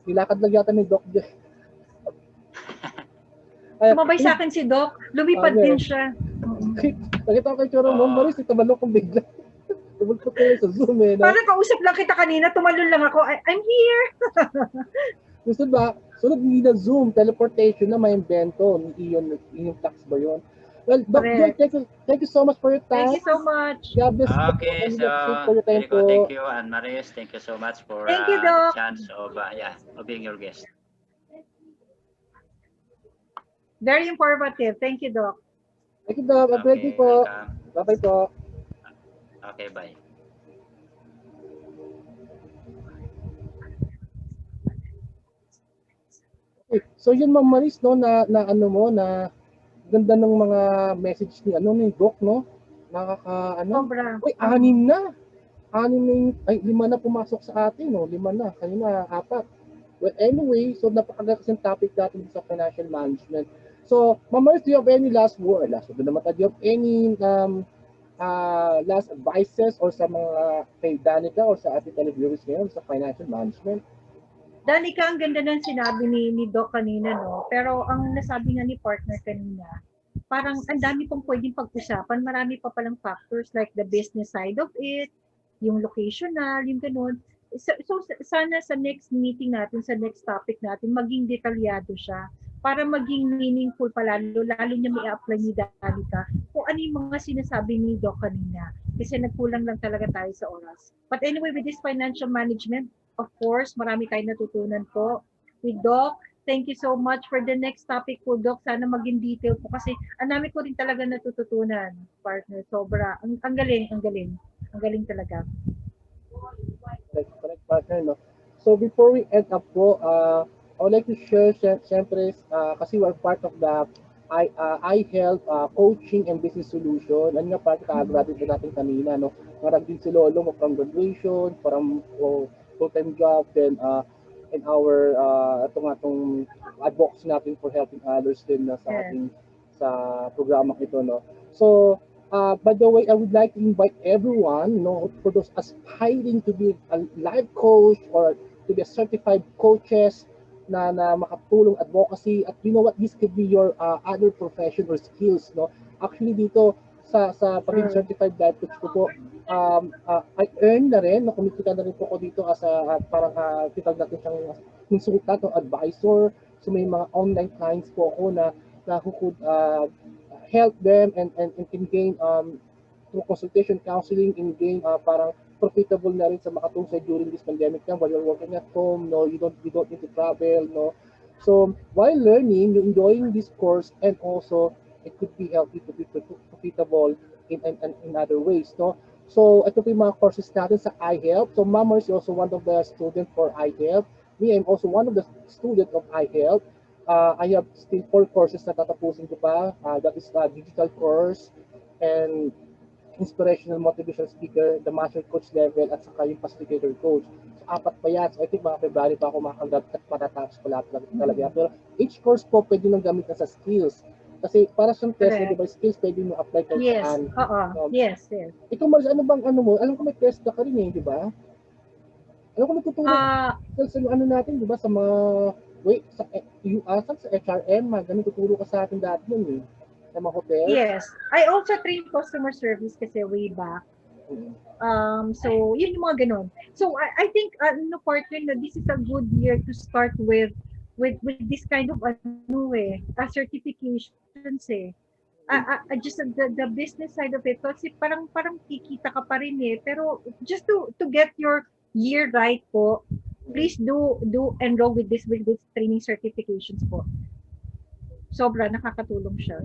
Nilakad lang yata ni Doc dyan. Sumabay sa akin si Doc, lumipad Okay. din siya. Nakita ko kay Choro, Ma'am Maris, itabalok kong bigla. Tumulpot ko sa Zoom no? Parang kausap lang kita kanina, tumalon lang ako, I'm here. Gusto ba? Sunod hindi na Zoom, teleportation na may invento ni Ion Tax ba yun? Well, Doc Joy, thank you so much for your time. Thank you so much. God bless you. Okay, And so appreciate for your time Jericho, po. thank you, and Maris, thank you so much for Thank you, the Doc. chance of being your guest. Very informative. Thank you, Doc. Thank you, Doc. Thank you po. welcome. Bye-bye po. Okay, bye. Okay. So yun, Ma'am Maris, no, na ano mo, na ganda ng mga message ni Doc, no? Sobra. Uy, 6 na. 6 na yung, 5 na pumasok sa atin, no? 5 na. Kanina, 4. Well, anyway, so napakaganda kasing topic natin sa financial management. So, Ma'am Maris, do you have any last word? Do you have any last advices or sa mga kay Danica or sa ating televiewers ngayon sa financial management? Danica, ang ganda ng sinabi ni Doc kanina, no? Pero ang nasabi nga ni partner kanina, parang ang dami pang pwedeng pag-usapan. Marami pa palang factors like the business side of it, yung locational, yung ganun. So sana sa next meeting natin, sa next topic natin, maging detalyado siya para maging meaningful pa lalo niya may apply ni Danica kung ano yung mga sinasabi ni Doc kanina. Kasi nagkulang lang talaga tayo sa oras. But anyway, with this financial management, of course, marami tayong natutunan po with Doc. Thank you so much for the next topic po, Doc. Sana maging detail po kasi ang dami ko rin talaga natututunan, partner. Sobra. Ang galing, ang galing. Ang galing talaga. Correct, partner, no? So before we end up po, I would like to share, syempre, kasi we're part of the iHealth coaching and business solution. Ano nga part ka-graduate natin kanina, no? Marag din si Lolo mo from graduation, from full-time job, then in our itong advocacy natin for helping others din sa ating sa programang ito, no? So by the way, I would like to invite everyone, no, for those aspiring to be a life coach or to be a certified coaches na makatulong advocacy, at you know what, this could be your other profession or skills, no? Actually dito sa pagiging certified life coach ko po, I earn na rin, no, kumikita na rin po ako dito as parang kitag natin siyang consultant o advisor. So may mga online clients po ako na who could help them and gain through consultation, counseling, and gain parang profitable na rin sa makatulong during this pandemic time while you're working at home, no, you don't need to travel, no. So while learning, you're enjoying this course, and also it could be healthy to be profitable in other ways, no. So ito po yung mga courses natin sa iHealth. So Ma'am is also one of the students for iHealth. Me, I'm also one of the students of iHealth. I have still 4 courses na tatapusin ko pa. That is digital course and inspirational motivational speaker, the master coach level, at saka yung facilitator coach. So apat pa yan. So I think mga February pa ako makakanggap at matatapos ko lahat talaga. Pero each course po pwede nang gamitin sa skills. Kasi para siyang test, Correct. di ba, skills pwede mo apply kahit Yes. saan. Yes, yes. Ikaw, Mars, ano bang ano mo? Alam ko may test ka rin eh, di ba? Alam ko natutulong sa ano natin, di ba, sa mga, sa HRM, ganun tuturo ka sa atin dati nun eh, sa mga hotel. Yes. I also trained customer service kasi way back. So, yun yung mga ganun. So, I think, partner, na this is a good year to start with this kind of certifications eh. Just the business side of it, kasi parang kikita ka pa rin eh. Pero just to get your year right po, please do enroll with this training certifications po. Sobra nakakatulong siya.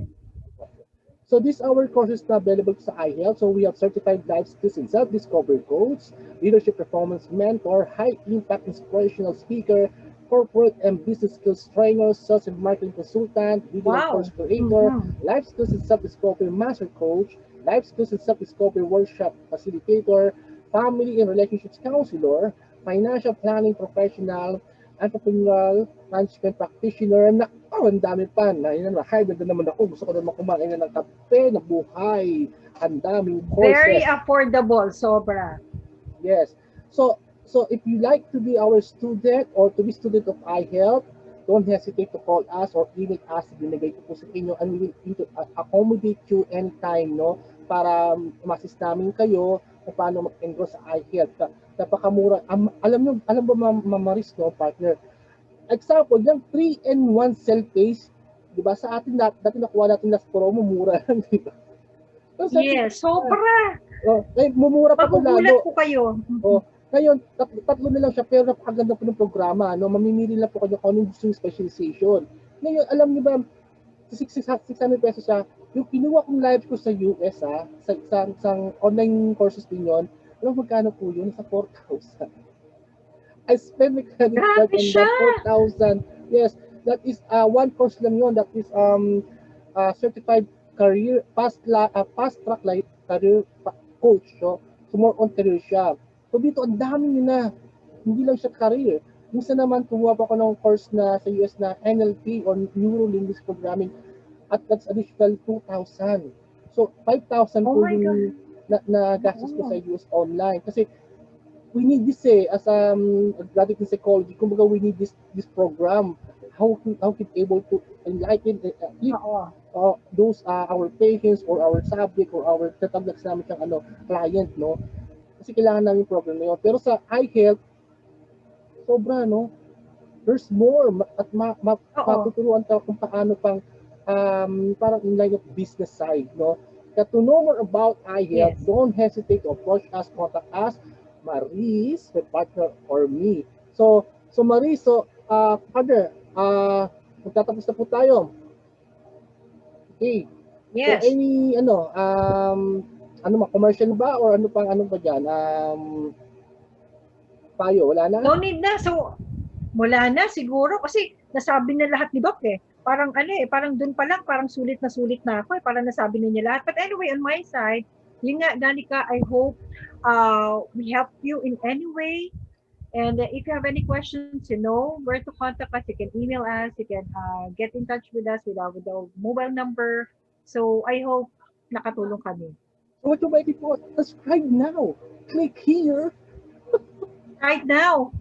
So this our courses na available sa iHealth. So we have certified life skills and self-discovery coach, leadership performance mentor, high impact inspirational speaker, corporate and business skills trainer, sales and marketing consultant, video and course creator, life skills and self-discovery master coach, life skills and self-discovery workshop facilitator, family and relationships counselor, financial planning professional, entrepreneurial management practitioner. Ang dami pa. Hybrid na naman ako. Gusto ko naman kumain ng kape, na buhay. Ang daming courses. Very affordable, sobra. Yes. So if you like to be our student or to be student of iHealth, don't hesitate to call us or email us. Binigay ko po sa inyo and we will accommodate you anytime, no? Para ma-assist namin kayo kung paano mag-enroll sa iHealth. Napakamura. Alam ba Maris, no, partner? Example, yung 3-in-1 self-paced, di ba? Sa atin, dati nakuha natin nas promo, mura lang, di ba? Yes, sobra. Mumura pa ko lalo. Magugulat po kayo. Ngayon, tatlo na lang siya, pero napakaganda po ng programa. No? Mamimili lang po kayo kung anong gusto yung specialization. Ngayon, alam niyo ba, 600 pesos siya, yung kinuha kong live ko sa US, sa isang online courses din yun, alam magkano po yun? Sa 4,000. I spent my credit card on that 4,000. Yes, that is one course lang yun. That is certified career fast track career coach. So more on career siya. So dito ang dami na. Hindi lang siya career. Minsan naman kumuha pa ako ng course na sa US na NLP or Neuro Linguistic Programming at that's additional 2,000. So 5,000 po yung na gastos ko sa US online kasi we need this as a graduate in psychology. Kumbaga, we need this program. How can able to enlighten those our patients or our subject or our tataglag sa namin siyang client, no? Kasi kailangan namin program na yun. Pero sa iHealth, sobra, no? There's more at matuturuan ka kung paano pang parang in line of business side, no? Kaya to know more about iHealth, don't hesitate to approach us, contact us, Maris, my partner, or me. So Maris, partner, magtatapos na po tayo. Okay. Yes. So any, commercial ba or ano ba dyan? Payo, wala na? No need na. So, wala na siguro kasi nasabi na lahat ni Doc eh. Parang parang dun pa lang, parang sulit na ako eh. Parang nasabi na niya lahat. But anyway, on my side, yun nga, Danica, I hope we help you in any way. And if you have any questions, you know where to contact us. You can email us. You can get in touch with us with our mobile number. So I hope nakatulong kami. So what you waiting for? Subscribe now. Click here. Right now.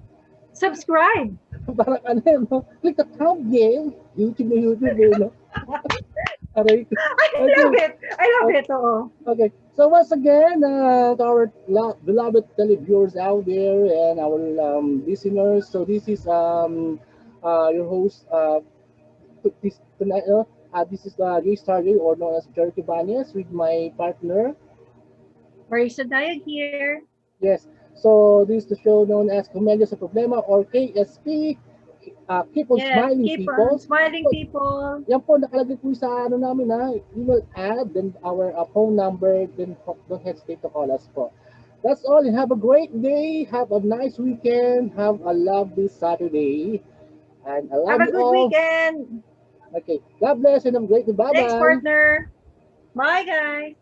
Subscribe. Parang no? Click the thumbnail. YouTube, no? I love it. Oo. Okay. So once again, to our beloved televiewers out there and our listeners, so this is your host tonight. This is Gay Stargate, or known as Jerry Cabañas, with my partner Marisa Dayag here. Yes. So this is the show known as Comedia sa Problema, or KSP. Keep on smiling, keep people. On smiling people. Yan po, nakalagay po sa namin You will add then our phone number, then don't hesitate to call us po. That's all. Have a great day. Have a nice weekend. Have a lovely Saturday. And I love you all. Have a good weekend. Okay. God bless and have a great day. Bye-bye. Thanks, partner. Bye, guys.